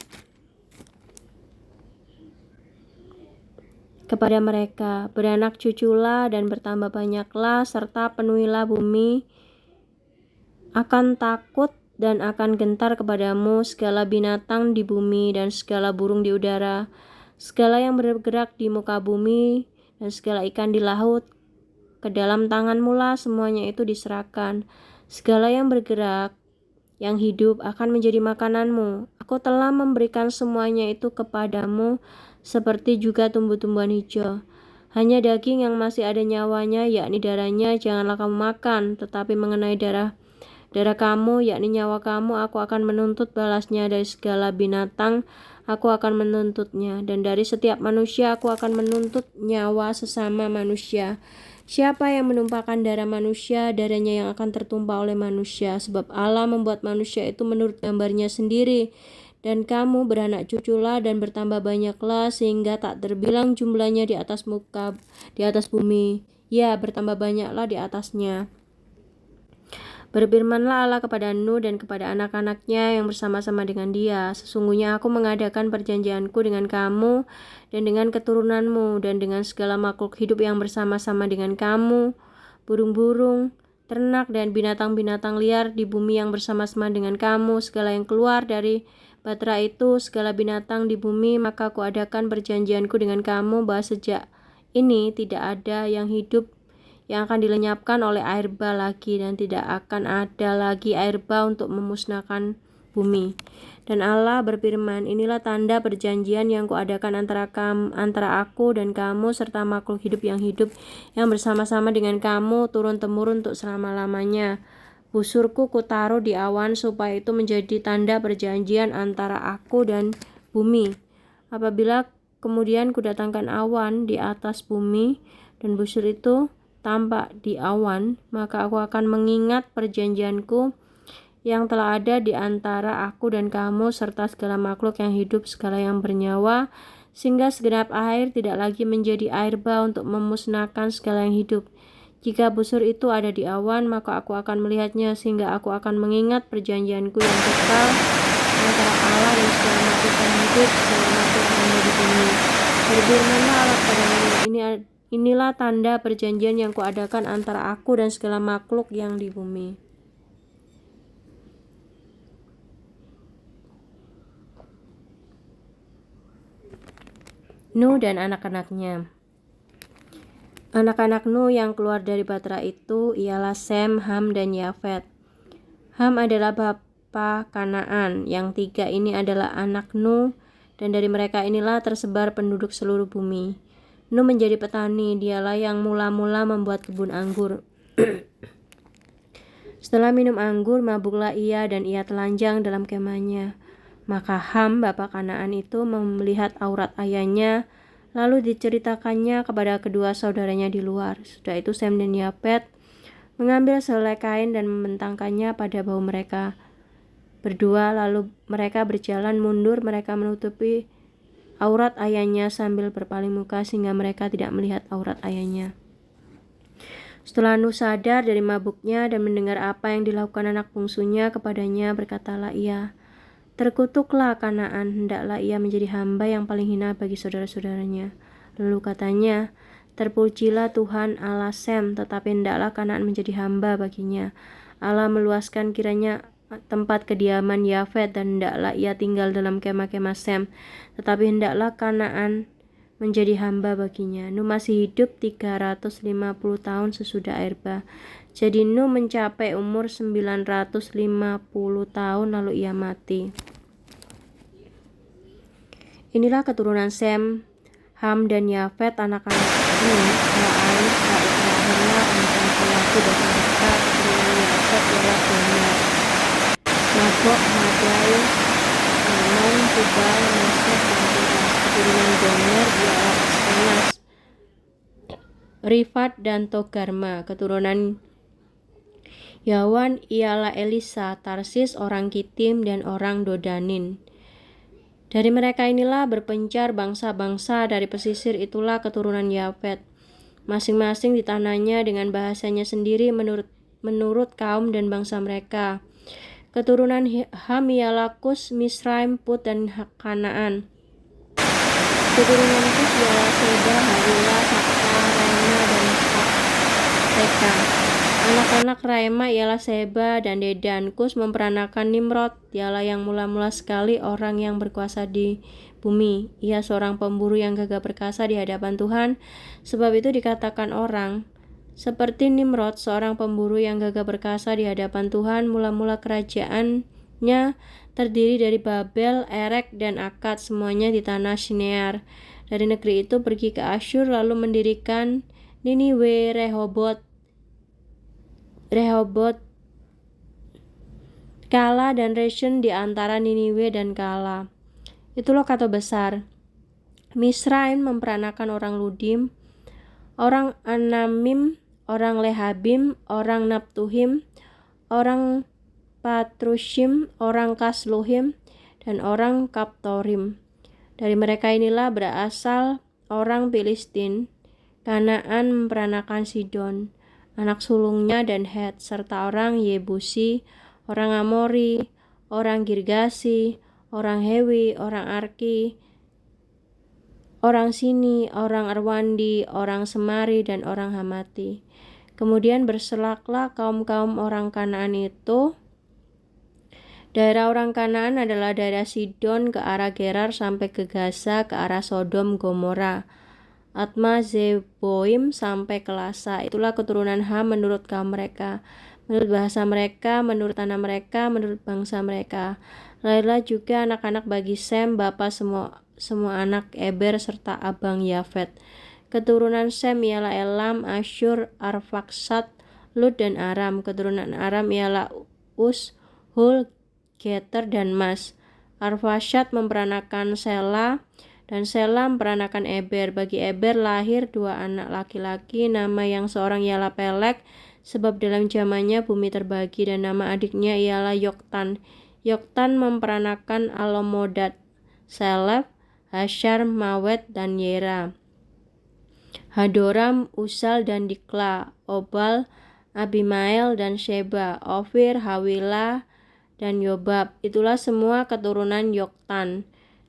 kepada mereka, beranak cuculah dan bertambah banyaklah serta penuhilah bumi, akan takut dan akan gentar kepadamu segala binatang di bumi dan segala burung di udara, segala yang bergerak di muka bumi dan segala ikan di laut. Ke dalam tanganmu lah semuanya itu diserahkan. Segala yang bergerak, yang hidup akan menjadi makananmu. Aku telah memberikan semuanya itu kepadamu, seperti juga tumbuh-tumbuhan hijau. Hanya daging yang masih ada nyawanya, yakni darahnya, janganlah kamu makan. Tetapi mengenai darah kamu, yakni nyawa kamu, aku akan menuntut balasnya. Dari segala binatang aku akan menuntutnya, dan dari setiap manusia aku akan menuntut nyawa sesama manusia. Siapa yang menumpahkan darah manusia, darahnya yang akan tertumpah oleh manusia, sebab Allah membuat manusia itu menurut gambarnya sendiri. Dan kamu beranak cuculah dan bertambah banyaklah, sehingga tak terbilang jumlahnya di atas bumi. Ya, bertambah banyaklah di atasnya. Berfirmanlah Allah kepada Nuh dan kepada anak-anaknya yang bersama-sama dengan dia, sesungguhnya aku mengadakan perjanjianku dengan kamu dan dengan keturunanmu dan dengan segala makhluk hidup yang bersama-sama dengan kamu, burung-burung, ternak dan binatang-binatang liar di bumi yang bersama-sama dengan kamu, segala yang keluar dari batra itu, segala binatang di bumi, maka aku adakan perjanjianku dengan kamu bahwa sejak ini tidak ada yang hidup yang akan dilenyapkan oleh air bah lagi, dan tidak akan ada lagi air bah untuk memusnahkan bumi. Dan Allah berfirman, inilah tanda perjanjian yang kuadakan antara aku dan kamu serta makhluk hidup yang bersama-sama dengan kamu turun-temurun untuk selama-lamanya. Busurku kutaruh di awan supaya itu menjadi tanda perjanjian antara aku dan bumi. Apabila kemudian kudatangkan awan di atas bumi dan busur itu tampak di awan, maka aku akan mengingat perjanjianku yang telah ada di antara aku dan kamu serta segala makhluk yang hidup, segala yang bernyawa, sehingga segenap air tidak lagi menjadi air bah untuk memusnahkan segala yang hidup. Jika busur itu ada di awan, maka aku akan melihatnya, sehingga aku akan mengingat perjanjianku yang kekal antara Allah dan segala makhluk yang hidup, segala makhluk yang ada di bumi. Berfirmanlah Allah kepada Inilah tanda perjanjian yang kuadakan antara aku dan segala makhluk yang di bumi. Nuh dan anak-anaknya. Anak-anak Nuh yang keluar dari batra itu ialah Sem, Ham, dan Yafet. Ham adalah bapa Kanaan. Yang tiga ini adalah anak Nuh, dan dari mereka inilah tersebar penduduk seluruh bumi. Nuh menjadi petani, dialah yang mula-mula membuat kebun anggur. Setelah minum anggur, mabuklah ia dan ia telanjang dalam kemahnya. Maka Ham, bapa Kanaan itu melihat aurat ayahnya, lalu diceritakannya kepada kedua saudaranya di luar. Sudah itu Sem dan Yafet mengambil sehelai kain dan membentangkannya pada bahu mereka berdua, lalu mereka berjalan mundur, mereka menutupi aurat ayahnya sambil berpaling muka sehingga mereka tidak melihat aurat ayahnya. Setelah Nuh sadar dari mabuknya dan mendengar apa yang dilakukan anak bungsunya kepadanya, berkatalah ia, terkutuklah Kanaan, hendaklah ia menjadi hamba yang paling hina bagi saudara-saudaranya. Lalu katanya, terpujilah Tuhan Allah Sem, tetapi hendaklah Kanaan menjadi hamba baginya. Allah meluaskan kiranya tempat kediaman Yafet, dan hendaklah ia tinggal dalam kemah-kemah Sem, tetapi hendaklah Kanaan menjadi hamba baginya. Nuh masih hidup 350 tahun sesudah air bah. Jadi Nuh mencapai umur 950 tahun lalu ia mati. Inilah keturunan Sem, Ham dan Yafet anak-anak Nuh, La'ain, Sa'id lahirlah anak-anak lelaki dari mereka. Keturunan Yafet ialah Gomer, Magog, Madai, Menon, Tubal, Mesek, dan Tiras. Keturunan Gomer ialah Askenas, Rifat, dan Togarma. Keturunan Yawan ialah Elisa, Tarsis, orang Kitim, dan orang Dodanin. Dari mereka inilah berpencar bangsa-bangsa, dari pesisir itulah keturunan Yafet, masing-masing di tanahnya dengan bahasanya sendiri menurut kaum dan bangsa mereka. Keturunan Ham ialah Kus, Misraim, Put, dan Kanaan. Keturunan Kus ialah Seba, Hawila, Sakta, Raima, dan Teka. Anak-anak Raima ialah Seba dan Dedan. Kus memperanakan Nimrod, dialah yang mula-mula sekali orang yang berkuasa di bumi. Ia seorang pemburu yang gagah perkasa di hadapan Tuhan. Sebab itu dikatakan orang, seperti Nimrod, seorang pemburu yang gagah perkasa di hadapan Tuhan. Mula-mula kerajaannya terdiri dari Babel, Erek, dan Akad, semuanya di tanah Shinear. Dari negeri itu pergi ke Asyur, lalu mendirikan Niniwe, Rehoboth, Kala, dan Resen di antara Niniwe dan Kala. Itulah kata besar. Misraim memperanakan orang Ludim, orang Anamim, orang Lehabim, orang Naptuhim, orang Patrushim, orang Kasluhim, dan orang Kaptorim. Dari mereka inilah berasal orang Filistin. Kanaan memperanakan Sidon, anak sulungnya, dan Het, serta orang Yebusi, orang Amori, orang Girgasi, orang Hewi, orang Arki, orang Sini, orang Arwandi, orang Semari, dan orang Hamati. Kemudian berselaklah kaum-kaum orang Kanaan itu. Daerah orang Kanaan adalah daerah Sidon ke arah Gerar sampai ke Gaza, ke arah Sodom, Gomora, Atma, Zeboim sampai ke Lasa. Itulah keturunan Ham menurut kaum mereka, menurut bahasa mereka, menurut tanah mereka, menurut bangsa mereka. Lahirlah juga anak-anak bagi Sem, bapa semua anak Eber serta abang Yafet. Keturunan Sem ialah Elam, Asyur, Arfaksad, Lud, dan Aram. Keturunan Aram ialah Us, Hul, Geter, dan Mas. Arfaksad memperanakan Sela, dan Sela memperanakan Eber. Bagi Eber lahir 2 anak laki-laki. Nama yang seorang ialah Pelek, sebab dalam zamannya bumi terbagi, dan nama adiknya ialah Yoktan. Yoktan memperanakan Alomodad, Selef, Hasyar, Mawet, dan Yera, Hadoram, Usal, dan Dikla, Obal, Abimael, dan Sheba, Ofir, Hawila, dan Yobab. Itulah semua keturunan Yoktan.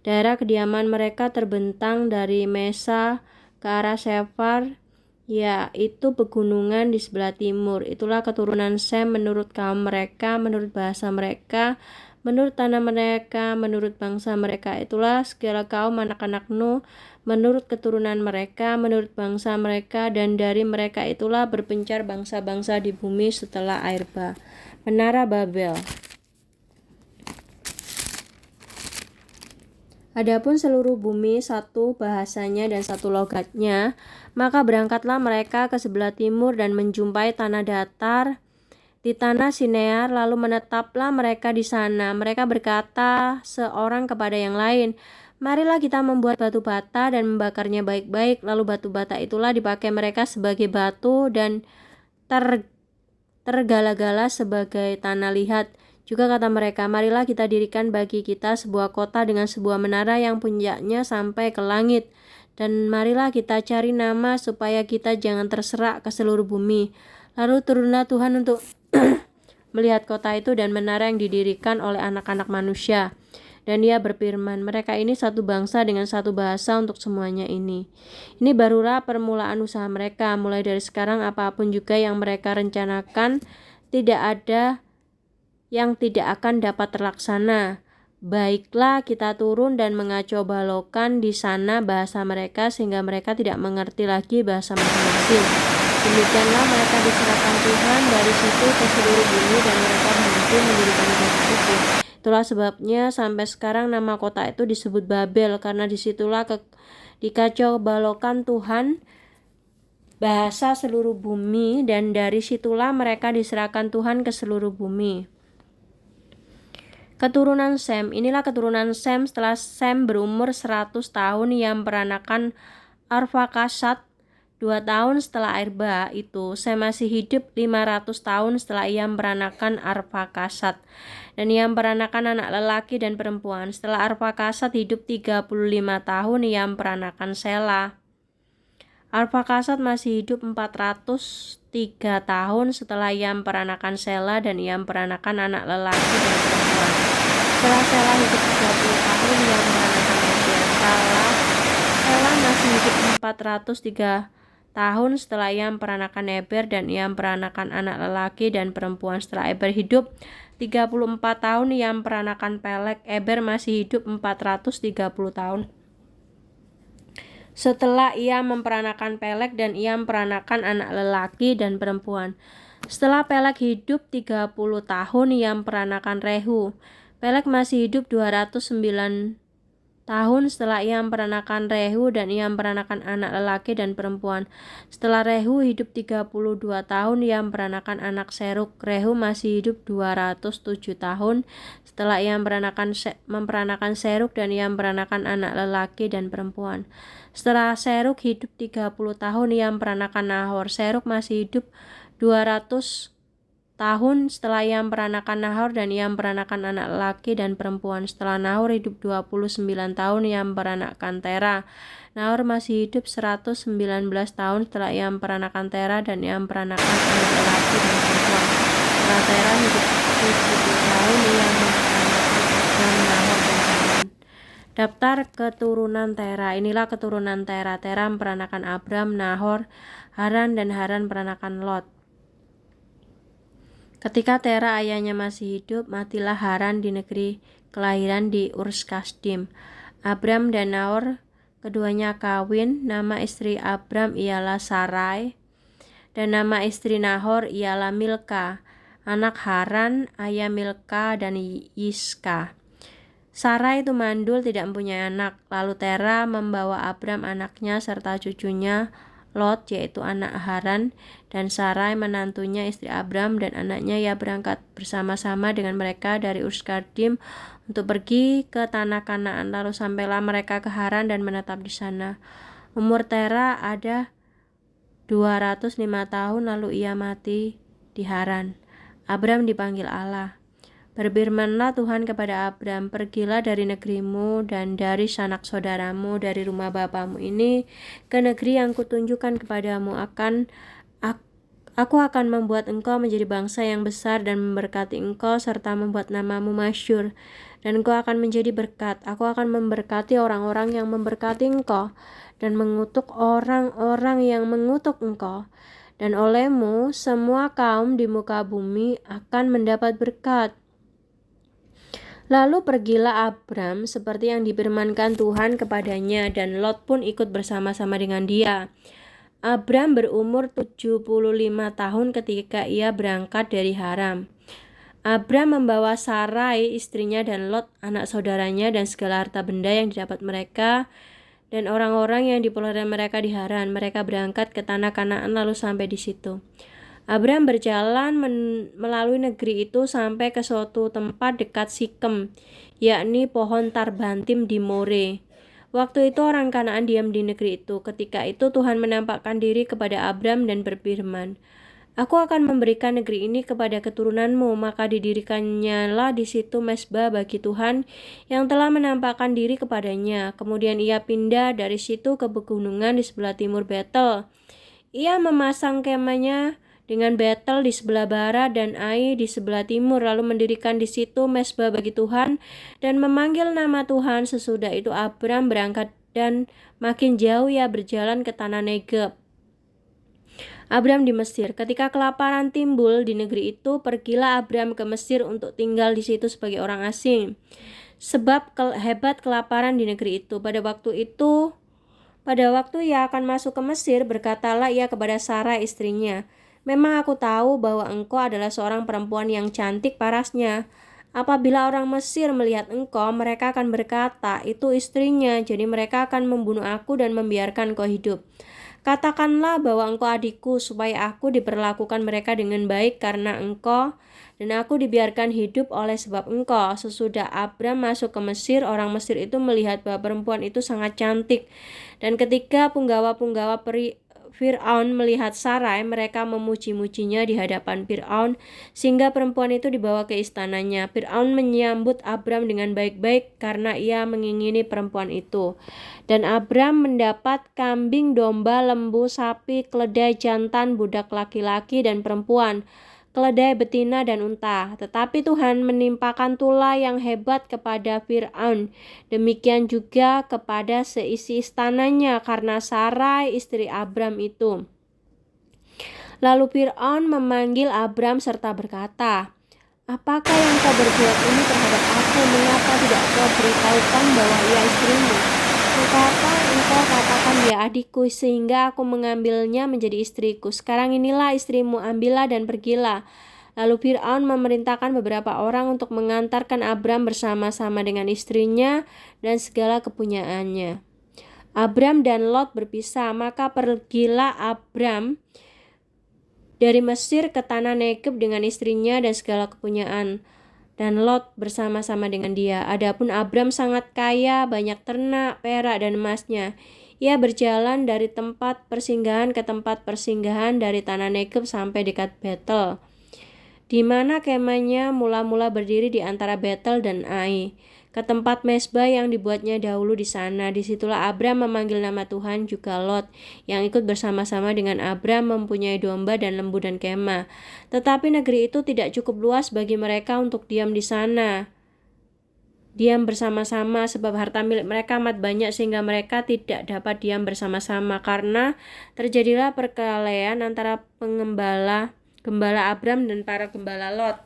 Daerah kediaman mereka terbentang dari Mesa ke arah Sefar, yaitu pegunungan di sebelah timur. Itulah keturunan Sem menurut kaum mereka, menurut bahasa mereka, menurut tanah mereka, menurut bangsa mereka. Itulah segala kaum anak-anak Nuh menurut keturunan mereka, menurut bangsa mereka, dan dari mereka itulah berpencar bangsa-bangsa di bumi setelah air bah. Menara Babel. Adapun seluruh bumi satu bahasanya dan satu logatnya, maka berangkatlah mereka ke sebelah timur dan menjumpai tanah datar di tanah Sinear, lalu menetaplah mereka di sana. Mereka berkata seorang kepada yang lain, marilah kita membuat batu bata dan membakarnya baik-baik. Lalu batu bata itulah dipakai mereka sebagai batu dan tergala-gala sebagai tanah liat. Juga kata mereka, marilah kita dirikan bagi kita sebuah kota dengan sebuah menara yang puncaknya sampai ke langit. Dan marilah kita cari nama supaya kita jangan terserak ke seluruh bumi. Lalu turunlah Tuhan untuk melihat kota itu dan menara yang didirikan oleh anak-anak manusia. Dan Dia berfirman, mereka ini satu bangsa dengan satu bahasa untuk semuanya ini. Ini barulah permulaan usaha mereka. Mulai dari sekarang apapun juga yang mereka rencanakan, tidak ada yang tidak akan dapat terlaksana. Baiklah kita turun dan mengacau balokan di sana bahasa mereka, sehingga mereka tidak mengerti lagi bahasa masing-masing. Demikianlah mereka diserahkan Tuhan dari situ ke seluruh bumi, dan mereka berhenti mendirikan kota itu. Itulah sebabnya sampai sekarang nama kota itu disebut Babel, karena disitulah Dikacau balokan Tuhan bahasa seluruh bumi, dan dari situlah mereka diserahkan Tuhan ke seluruh bumi. Keturunan Sem. Inilah keturunan Sem setelah Sem berumur 100 tahun. Ia memperanakan Arfaksad. 2 tahun setelah Arba itu Sem masih hidup. 500 tahun setelah ia memperanakan Arfaksad, dan ia memperanakan anak lelaki dan perempuan. Setelah Arfaksad hidup 35 tahun, ia memperanakan Sela. Arfaksad masih hidup 403 tahun setelah ia memperanakan Sela, dan ia memperanakan anak lelaki dan perempuan. Setelah Sela hidup 30 tahun, ia memperanakan Eber. Sela masih hidup 403 tahun setelah ia memperanakan Eber, dan ia memperanakan anak lelaki dan perempuan. Setelah Eber hidup 34 tahun, ia memperanakan Peleg. Eber masih hidup 430 tahun setelah ia memperanakan Peleg, dan ia memperanakan anak lelaki dan perempuan. Setelah Peleg hidup 30 tahun, ia memperanakan Rehu. Peleg masih hidup 209 tahun setelah ia memperanakan Rehu, dan ia memperanakan anak lelaki dan perempuan. Setelah Rehu hidup 32 tahun, ia memperanakan anak Seruk. Rehu masih hidup 207 tahun setelah ia memperanakan Seruk, dan ia memperanakan anak lelaki dan perempuan. Setelah Seruk hidup 30 tahun, ia memperanakan Nahor. Seruk masih hidup 200 tahun setelah ia memperanakan Nahor, dan ia memperanakan anak lelaki dan perempuan. Setelah Nahor hidup 29 tahun, ia memperanakan Tera. Nahor masih hidup 119 tahun setelah ia memperanakan Tera, dan ia memperanakan anak lelaki dan perempuan. Setelah Tera hidup 70 tahun, ia memperanakan Abram, Nahor, dan Haran. Daftar keturunan Tera. Inilah keturunan Tera. Tera memperanakan Abram, Nahor, Haran, dan Haran memperanakan Lot. Ketika Tera ayahnya masih hidup, matilah Haran di negeri kelahiran di Urs Kasdim. Abram dan Nahor keduanya kawin. Nama istri Abram ialah Sarai, dan nama istri Nahor ialah Milka. Anak Haran, ayah Milka dan Yiska. Sarai itu mandul, tidak mempunyai anak. Lalu Tera membawa Abram anaknya serta cucunya Lot, yaitu anak Haran, dan Sarai menantunya istri Abram dan anaknya. Ia berangkat bersama-sama dengan mereka dari Urs Kasdim untuk pergi ke tanah Kanaan. Lalu sampailah mereka ke Haran dan menetap di sana. Umur Tera ada 205 tahun, lalu ia mati di Haran. Abram dipanggil Allah. Berfirmanlah Tuhan kepada Abram, pergilah dari negerimu dan dari sanak saudaramu, dari rumah bapamu ini, ke negeri yang kutunjukkan kepadamu. Aku akan membuat engkau menjadi bangsa yang besar dan memberkati engkau, serta membuat namamu masyhur, dan engkau akan menjadi berkat. Aku akan memberkati orang-orang yang memberkati engkau, dan mengutuk orang-orang yang mengutuk engkau. Dan olehmu semua kaum di muka bumi akan mendapat berkat. Lalu pergilah Abram seperti yang difirmankan Tuhan kepadanya, dan Lot pun ikut bersama-sama dengan dia. Abram berumur 75 tahun ketika ia berangkat dari Haran. Abram membawa Sarai istrinya dan Lot anak saudaranya dan segala harta benda yang didapat mereka dan orang-orang yang dipelihara mereka di Haran. Mereka berangkat ke tanah Kanaan lalu sampai di situ. Abram berjalan melalui negeri itu sampai ke suatu tempat dekat Sikem, yakni pohon Tarbantim di More. Waktu itu orang Kanaan diam di negeri itu. Ketika itu Tuhan menampakkan diri kepada Abram dan berfirman, Aku akan memberikan negeri ini kepada keturunanmu. Maka didirikannya lah di situ mezbah bagi Tuhan yang telah menampakkan diri kepadanya. Kemudian ia pindah dari situ ke pegunungan di sebelah timur Betel. Ia memasang kemahnya dengan Betel di sebelah barat dan Ai di sebelah timur, lalu mendirikan di situ mezbah bagi Tuhan dan memanggil nama Tuhan. Sesudah itu Abram berangkat dan makin jauh ia berjalan ke tanah Negeb. Abram di Mesir. Ketika kelaparan timbul di negeri itu, pergilah Abram ke Mesir untuk tinggal di situ sebagai orang asing. Sebab hebat kelaparan di negeri itu. Pada waktu ia akan masuk ke Mesir, berkatalah ia kepada Sarai istrinya, Memang aku tahu bahwa engkau adalah seorang perempuan yang cantik parasnya. Apabila orang Mesir melihat engkau, mereka akan berkata, itu istrinya, jadi mereka akan membunuh aku dan membiarkan engkau hidup. Katakanlah bahwa engkau adikku, supaya aku diperlakukan mereka dengan baik karena engkau, dan aku dibiarkan hidup oleh sebab engkau. Sesudah Abram masuk ke Mesir, orang Mesir itu melihat bahwa perempuan itu sangat cantik. Dan ketika punggawa-punggawa Fir'aun melihat Sarai, mereka memuji-mujinya di hadapan Fir'aun, sehingga perempuan itu dibawa ke istananya. Fir'aun menyambut Abram dengan baik-baik karena ia mengingini perempuan itu. Dan Abram mendapat kambing, domba, lembu, sapi, keledai jantan, budak laki-laki dan perempuan, keledai betina dan unta. Tetapi Tuhan menimpakan tulah yang hebat kepada Fir'aun, demikian juga kepada seisi istananya karena Sarai istri Abram itu. Lalu Fir'aun memanggil Abram serta berkata, apakah yang kau berbuat ini terhadap aku? Mengapa tidak kau beritahukan bahwa ia istrimu? Mengapa engkau katakan dia adikku, sehingga aku mengambilnya menjadi istriku? Sekarang inilah istrimu, ambillah dan pergilah. Lalu Fir'aun memerintahkan beberapa orang untuk mengantarkan Abram bersama-sama dengan istrinya dan segala kepunyaannya. Abram dan Lot berpisah, maka pergilah Abram dari Mesir ke tanah Negeb dengan istrinya dan segala kepunyaan, dan Lot bersama-sama dengan dia. Adapun Abram sangat kaya, banyak ternak, perak, dan emasnya. Ia berjalan dari tempat persinggahan ke tempat persinggahan dari tanah Negeb sampai dekat Betel, di mana kemahnya mula-mula berdiri di antara Betel dan Ai, ke tempat mezbah yang dibuatnya dahulu di sana. Disitulah Abram memanggil nama Tuhan. Juga Lot yang ikut bersama-sama dengan Abram mempunyai domba dan lembu dan kemah. Tetapi negeri itu tidak cukup luas bagi mereka untuk diam di sana, diam bersama-sama, sebab harta milik mereka amat banyak sehingga mereka tidak dapat diam bersama-sama, karena terjadilah perkelahian antara gembala Abram dan para gembala Lot.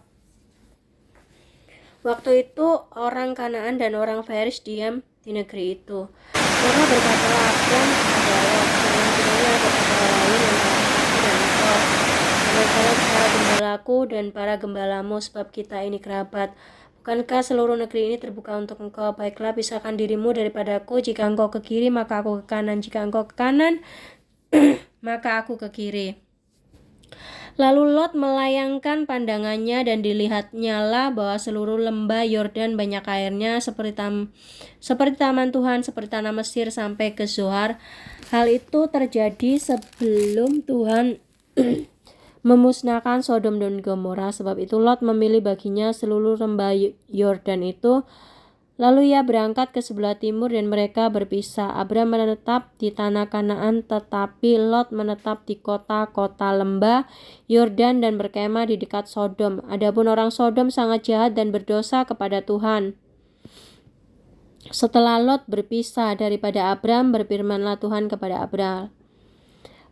Waktu itu orang Kanaan dan orang Feris diam di negeri itu. Maka berkatalah Abram kepada Lot, jangan kiranya ada perkara lain antara aku dan engkau, antara para gembalaku dan para gembalamu, sebab kita ini kerabat. Bukankah seluruh negeri ini terbuka untuk engkau? Baiklah, pisahkan dirimu daripadaku. Jika engkau ke kiri, maka aku ke kanan. Jika engkau ke kanan, maka aku ke kiri. Lalu Lot melayangkan pandangannya, dan dilihatnyalah bahwa seluruh lembah Yordan banyak airnya, seperti taman Tuhan, seperti tanah Mesir sampai ke Zoar. Hal itu terjadi sebelum Tuhan memusnahkan Sodom dan Gomora. Sebab itu Lot memilih baginya seluruh lembah Yordan itu. Lalu ia berangkat ke sebelah timur dan mereka berpisah. Abram menetap di tanah Kanaan, tetapi Lot menetap di kota-kota lembah Yordan dan berkemah di dekat Sodom. Adapun orang Sodom sangat jahat dan berdosa kepada Tuhan. Setelah Lot berpisah daripada Abram, berfirmanlah Tuhan kepada Abram,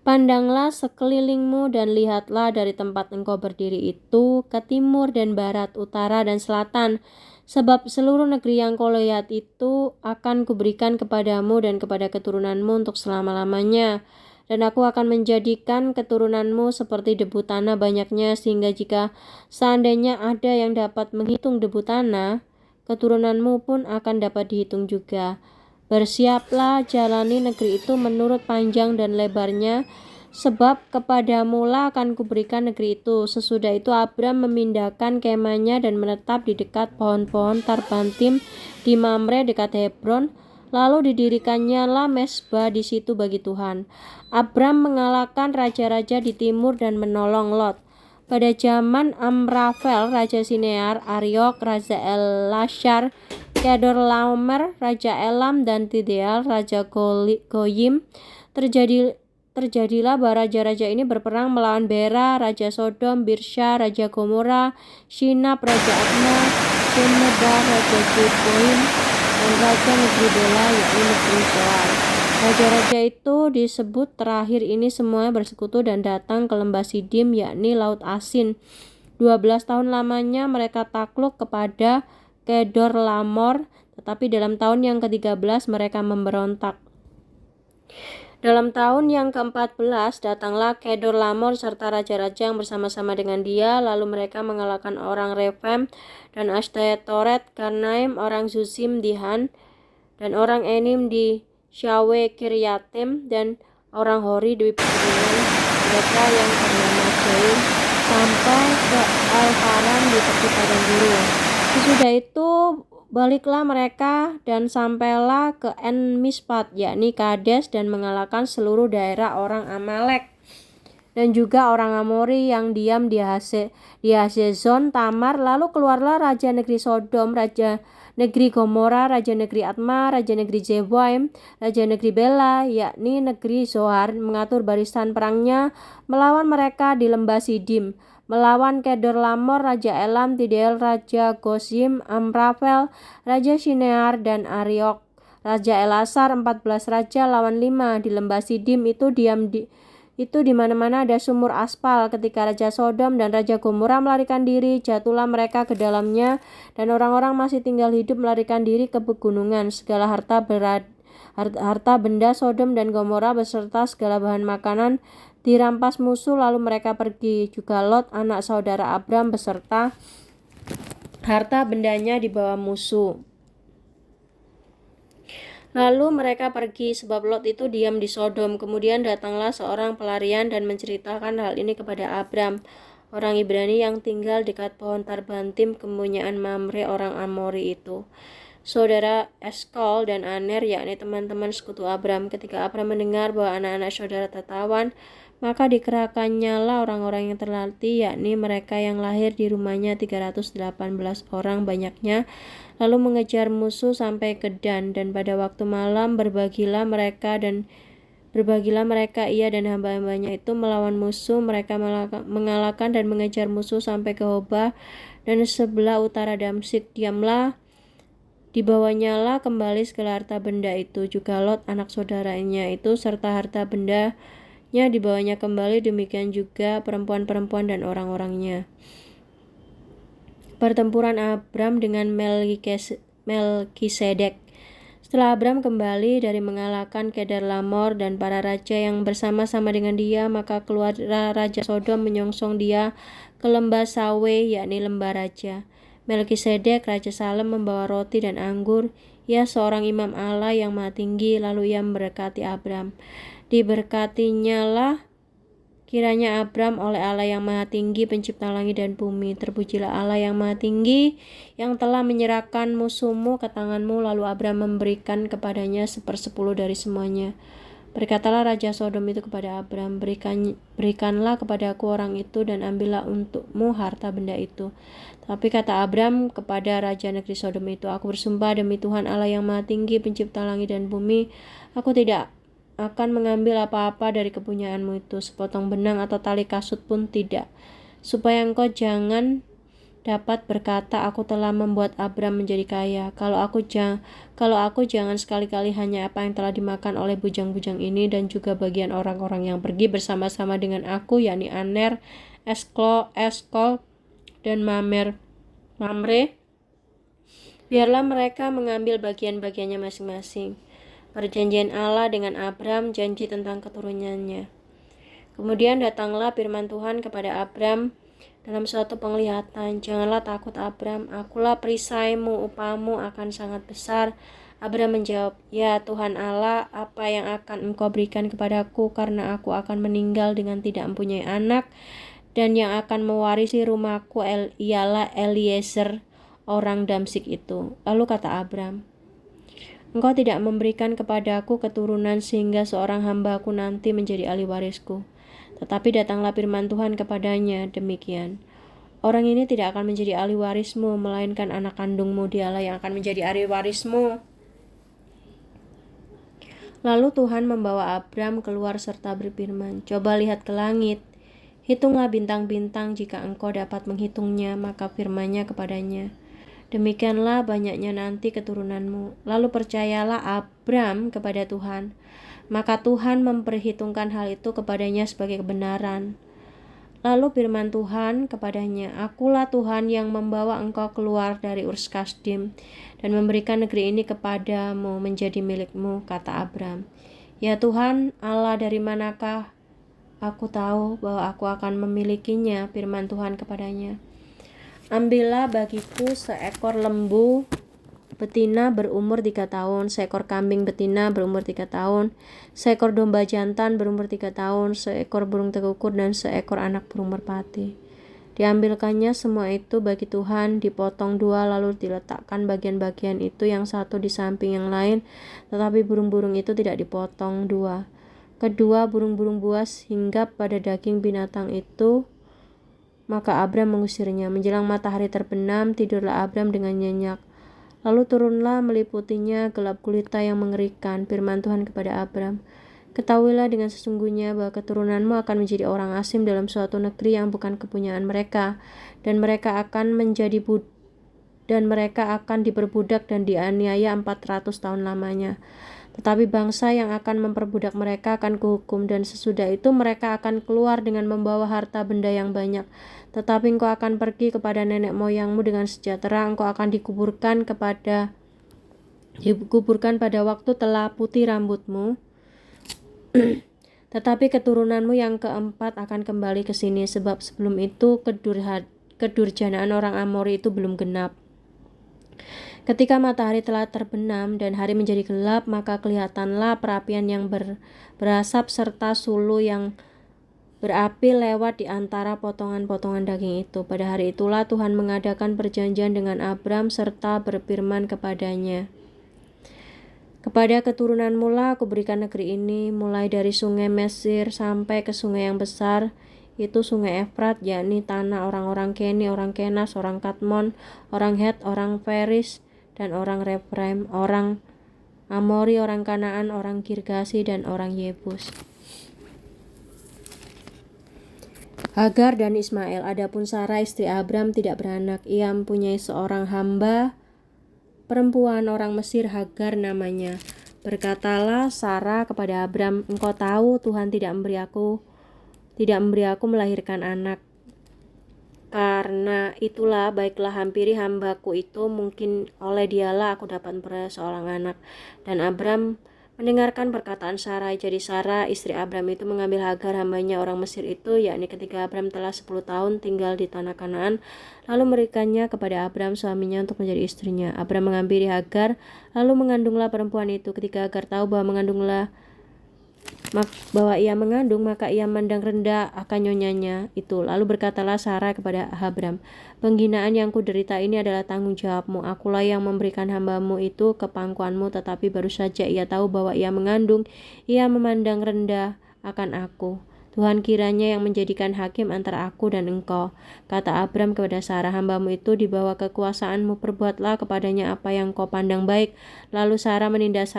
pandanglah sekelilingmu dan lihatlah dari tempat engkau berdiri itu ke timur dan barat, utara dan selatan. Sebab seluruh negeri yang kau lihat itu akan kuberikan kepadamu dan kepada keturunanmu untuk selama-lamanya. Dan aku akan menjadikan keturunanmu seperti debu tanah banyaknya, sehingga jika seandainya ada yang dapat menghitung debu tanah, keturunanmu pun akan dapat dihitung juga. Bersiaplah, jalani negeri itu menurut panjang dan lebarnya, sebab kepadamulah akan kuberikan negeri itu. Sesudah itu Abram memindahkan kemahnya dan menetap di dekat pohon-pohon tarbantim di Mamre dekat Hebron. Lalu didirikannya lah mezbah di situ bagi Tuhan. Abram mengalahkan raja-raja di timur dan menolong Lot. Pada zaman Amrafel raja Sinear, Ariok raja Elashar, Kedorlaomer raja Elam, dan Tideal raja Goyim, terjadilah bahwa raja-raja ini berperang melawan Bera raja Sodom, Birsha raja Gomora, Shinab raja Adma, Shemebar raja Zeboim, dan raja negeri Bela, yakni negeri Zoar. Raja-raja itu disebut terakhir ini semuanya bersekutu dan datang ke lembah Sidim, yakni Laut Asin. 12 tahun lamanya mereka takluk kepada Kedorlaomer, tetapi dalam tahun yang ke-13 mereka memberontak. Dalam tahun yang ke-14 datanglah Kedorlaomer serta raja-raja yang bersama-sama dengan dia, lalu mereka mengalahkan orang Rephaim dan Ashtetoret, Karnaim, orang Zusim di Han, dan orang Enim di Syawe Kiryatim, dan orang Hori di pegunungan mereka yang bernama Jaim, sampai ke Al-Faran di tepi padang gurun. Sesudah itu baliklah mereka dan sampailah ke En-Mispat, yakni Kades, dan mengalahkan seluruh daerah orang Amalek dan juga orang Amori yang diam di Hazezon Tamar. Lalu keluarlah raja negeri Sodom, raja negeri Gomora, raja negeri Atma, raja negeri Zeboim, raja negeri Bela, yakni negeri Zohar, mengatur barisan perangnya melawan mereka di lembah Sidim, melawan Kedorlaomer, raja Elam, Tidal, raja Gosim, Amrafel, raja Shinear, dan Ariok, raja Elasar. 14 raja lawan 5 di lembah Sidim itu di mana-mana ada sumur aspal. Ketika Raja Sodom dan Raja Gomora melarikan diri, jatuhlah mereka ke dalamnya, dan orang-orang masih tinggal hidup melarikan diri ke pegunungan. Segala harta benda Sodom dan Gomora beserta segala bahan makanan dirampas musuh, lalu mereka pergi. Juga Lot, anak saudara Abram, beserta harta bendanya dibawa musuh. Lalu mereka pergi, sebab Lot itu diam di Sodom. Kemudian datanglah seorang pelarian dan menceritakan hal ini kepada Abram, orang Ibrani yang tinggal dekat pohon Tarbantim, kepunyaan Mamre orang Amori itu, saudara Eskol dan Aner, yakni teman-teman sekutu Abram. Ketika Abram mendengar bahwa anak-anak saudara tertawan, maka dikerahkannya lah orang-orang yang terlatih, yakni mereka yang lahir di rumahnya 318 orang banyaknya, lalu mengejar musuh sampai ke Dan. Dan pada waktu malam berbagilah mereka ia dan hamba-hambanya itu melawan musuh. Mereka mengalahkan dan mengejar musuh sampai ke Hobah dan sebelah utara Damsik. Dibawanya lah kembali segala harta benda itu, juga Lot anak saudaranya itu serta harta bendanya dibawanya kembali, demikian juga perempuan-perempuan dan orang-orangnya. Pertempuran Abram dengan Melkisedek. Setelah Abram kembali dari mengalahkan Kedorlaomer dan para raja yang bersama-sama dengan dia, maka keluarlah Raja Sodom menyongsong dia ke lembah Sawe, yakni lembah raja. Melkisedek, Raja Salem, membawa roti dan anggur. Ia seorang imam Allah yang maha tinggi. Lalu ia memberkati Abram. Diberkatinya lah kiranya Abram oleh Allah yang maha tinggi, pencipta langit dan bumi. Terpujilah Allah yang maha tinggi, yang telah menyerahkan musuhmu ke tanganmu. Lalu Abram memberikan kepadanya 1/10 dari semuanya. Berkatalah Raja Sodom itu kepada Abram, berikanlah kepadaku orang itu dan ambillah untukmu harta benda itu. Tapi kata Abram kepada Raja negeri Sodom itu, aku bersumpah demi Tuhan Allah yang maha tinggi, pencipta langit dan bumi, aku tidak akan mengambil apa-apa dari kepunyaanmu itu, sepotong benang atau tali kasut pun tidak, supaya engkau jangan dapat berkata, aku telah membuat Abram menjadi kaya. Kalau aku jangan sekali-kali hanya apa yang telah dimakan oleh bujang-bujang ini, dan juga bagian orang-orang yang pergi bersama-sama dengan aku, yakni Aner, Eskol dan Mamre. Biarlah mereka mengambil bagian-bagiannya masing-masing. Perjanjian Allah dengan Abram, janji tentang keturunannya. Kemudian datanglah firman Tuhan kepada Abram dalam suatu penglihatan, janganlah takut Abram, akulah perisaimu, upahmu akan sangat besar. Abram menjawab, ya Tuhan Allah, apa yang akan engkau berikan kepadaku, karena aku akan meninggal dengan tidak mempunyai anak, dan yang akan mewarisi rumahku ialah Eliezer orang Damsik itu. Lalu kata Abram, engkau tidak memberikan kepadaku keturunan sehingga seorang hambaku nanti menjadi ahli warisku. Tetapi datanglah firman Tuhan kepadanya demikian, orang ini tidak akan menjadi ahli warismu, melainkan anak kandungmu, dialah yang akan menjadi ahli warismu. Lalu Tuhan membawa Abram keluar serta berfirman, coba lihat ke langit, hitunglah bintang-bintang jika engkau dapat menghitungnya. Maka firman-Nya kepadanya, demikianlah banyaknya nanti keturunanmu. Lalu percayalah Abram kepada Tuhan, maka Tuhan memperhitungkan hal itu kepadanya sebagai kebenaran. Lalu firman Tuhan kepadanya, akulah Tuhan yang membawa engkau keluar dari Ur Kasdim dan memberikan negeri ini kepadamu menjadi milikmu, kata Abram. Ya Tuhan Allah, dari manakah aku tahu bahwa aku akan memilikinya? Firman Tuhan kepadanya, ambillah bagiku seekor lembu betina berumur 3 tahun, seekor kambing betina berumur 3 tahun, seekor domba jantan berumur 3 tahun, seekor burung tekukur, dan seekor anak burung merpati. Diambilkannya semua itu bagi Tuhan, dipotong dua, lalu diletakkan bagian-bagian itu yang satu di samping yang lain, tetapi burung-burung itu tidak dipotong dua. Kedua burung-burung buas hinggap pada daging binatang itu, maka Abram mengusirnya. Menjelang matahari terbenam, tidurlah Abram dengan nyenyak. Lalu turunlah meliputinya gelap gulita yang mengerikan. Firman Tuhan kepada Abram, ketahuilah dengan sesungguhnya bahwa keturunanmu akan menjadi orang asing dalam suatu negeri yang bukan kepunyaan mereka, dan mereka akan diperbudak dan dianiaya 400 tahun lamanya. Tetapi bangsa yang akan memperbudak mereka akan kuhukum, dan sesudah itu mereka akan keluar dengan membawa harta benda yang banyak. Tetapi engkau akan pergi kepada nenek moyangmu dengan sejahtera, engkau akan dikuburkan pada waktu telah putih rambutmu. Tetapi keturunanmu yang keempat akan kembali ke sini, sebab sebelum itu kedurjanaan orang Amori itu belum genap. Ketika matahari telah terbenam dan hari menjadi gelap, maka kelihatanlah perapian yang berasap serta sulu yang berapi lewat di antara potongan-potongan daging itu. Pada hari itulah Tuhan mengadakan perjanjian dengan Abram serta berfirman kepadanya, kepada keturunanmu lah aku berikan negeri ini, mulai dari sungai Mesir sampai ke sungai yang besar, itu sungai Efrat, yakni tanah orang-orang Keni, orang Kenas, orang Kadmon, orang Het, orang Feris, dan orang Refraim, orang Amori, orang Kanaan, orang Girgasi, dan orang Yebus. Hagar dan Ismail. Adapun Sarah istri Abram tidak beranak, ia mempunyai seorang hamba perempuan orang Mesir, Hagar namanya. Berkatalah Sarah kepada Abram, engkau tahu Tuhan tidak memberi aku melahirkan anak. Karena itulah baiklah hampiri hambaku itu, mungkin oleh dialah aku dapat memperoleh seorang anak. Dan Abram mendengarkan perkataan Sarai. Jadi Sarah istri Abram itu mengambil Hagar hambanya orang Mesir itu, yakni ketika Abram telah 10 tahun tinggal di tanah Kanaan, lalu memberikannya kepada Abram suaminya untuk menjadi istrinya. Abram mengambil Hagar, lalu mengandunglah perempuan itu. Ketika Hagar tahu bahwa ia mengandung, maka ia memandang rendah akan nyonyanya itu. Lalu berkatalah Sarah kepada Abram, penghinaan yang kuderita ini adalah tanggung jawabmu. Akulah yang memberikan hambamu itu ke pangkuanmu, tetapi baru saja ia tahu bahwa ia mengandung, ia memandang rendah akan aku. Tuhan kiranya yang menjadikan hakim antara aku dan engkau. Kata Abram kepada Sarah, hambamu itu di bawah kekuasaanmu, perbuatlah kepadanya apa yang kau pandang baik. Lalu Sarah menindas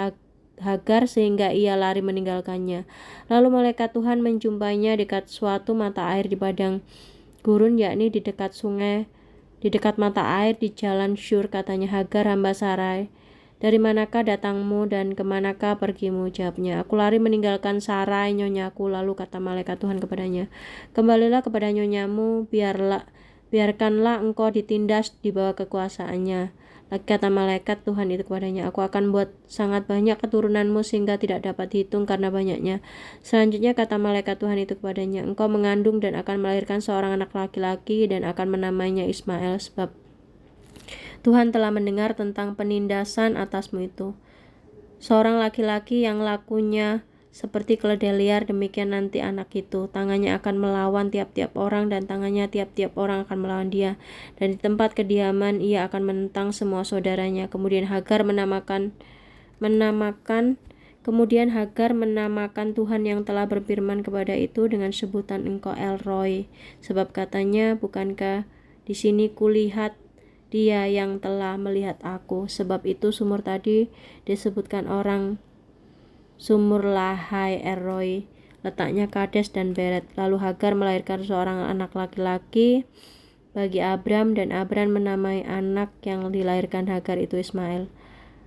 Hagar sehingga ia lari meninggalkannya. Lalu malaikat Tuhan menjumpainya dekat suatu mata air di padang gurun, yakni di dekat mata air di jalan Syur. Katanya, Hagar hamba Sarai, dari manakah datangmu dan kemanakah pergimu? Jawabnya, aku lari meninggalkan Sarai nyonyaku. Lalu kata malaikat Tuhan kepadanya, kembalilah kepada nyonyamu, biarkanlah engkau ditindas di bawah kekuasaannya. Lagi kata malaikat Tuhan itu kepadanya, aku akan buat sangat banyak keturunanmu sehingga tidak dapat dihitung karena banyaknya. Selanjutnya kata malaikat Tuhan itu kepadanya, engkau mengandung dan akan melahirkan seorang anak laki-laki dan akan menamainya Ismail, sebab Tuhan telah mendengar tentang penindasan atasmu itu. Seorang laki-laki yang lakunya seperti keledai liar, demikian nanti anak itu. Tangannya akan melawan tiap-tiap orang, dan tangannya tiap-tiap orang akan melawan dia. Dan di tempat kediaman ia akan menentang semua saudaranya. Kemudian Hagar menamakan Tuhan yang telah berfirman kepada itu dengan sebutan engkau El Roi. Sebab katanya, bukankah di sini kulihat dia yang telah melihat aku. Sebab itu sumur tadi disebutkan orang Sumur Lahai Eroi, letaknya Kades dan Beret. Lalu Hagar melahirkan seorang anak laki-laki bagi Abram, dan Abram menamai anak yang dilahirkan Hagar itu Ismail.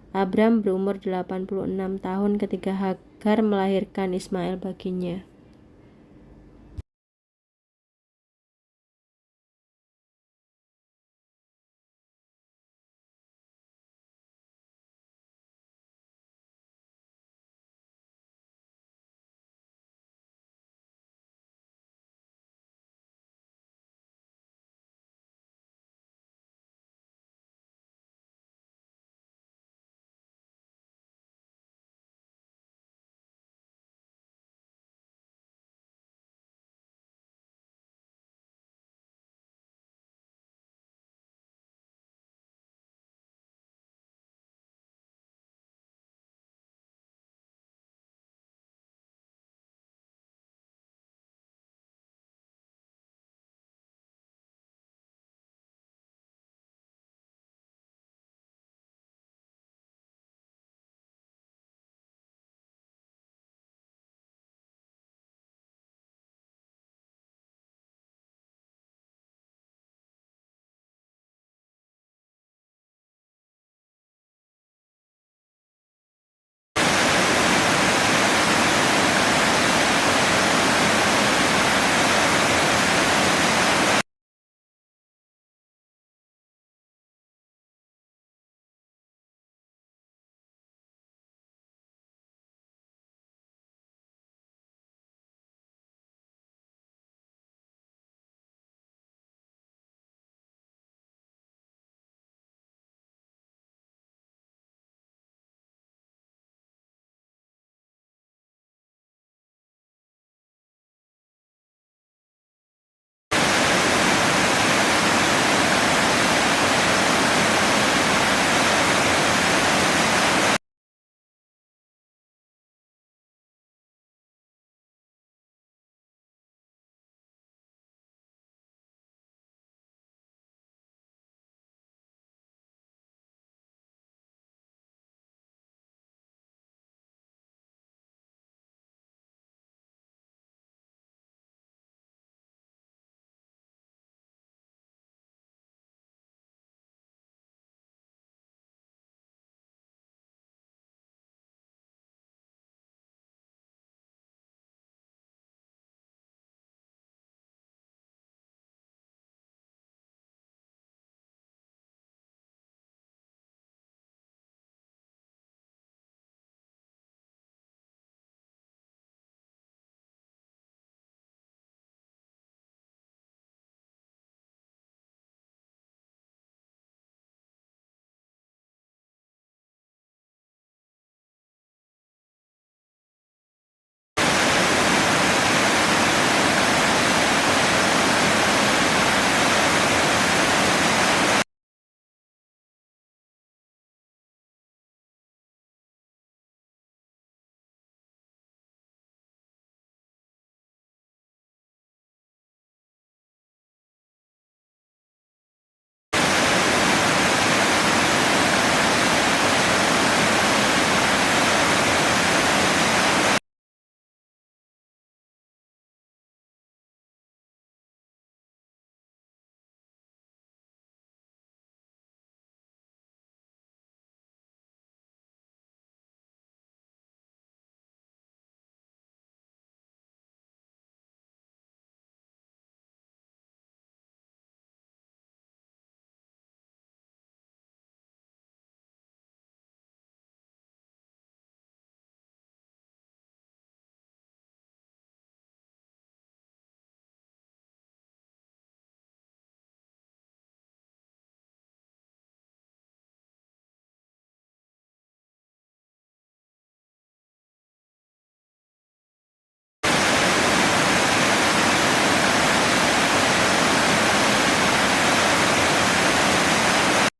Abram berumur 86 tahun ketika Hagar melahirkan Ismail baginya.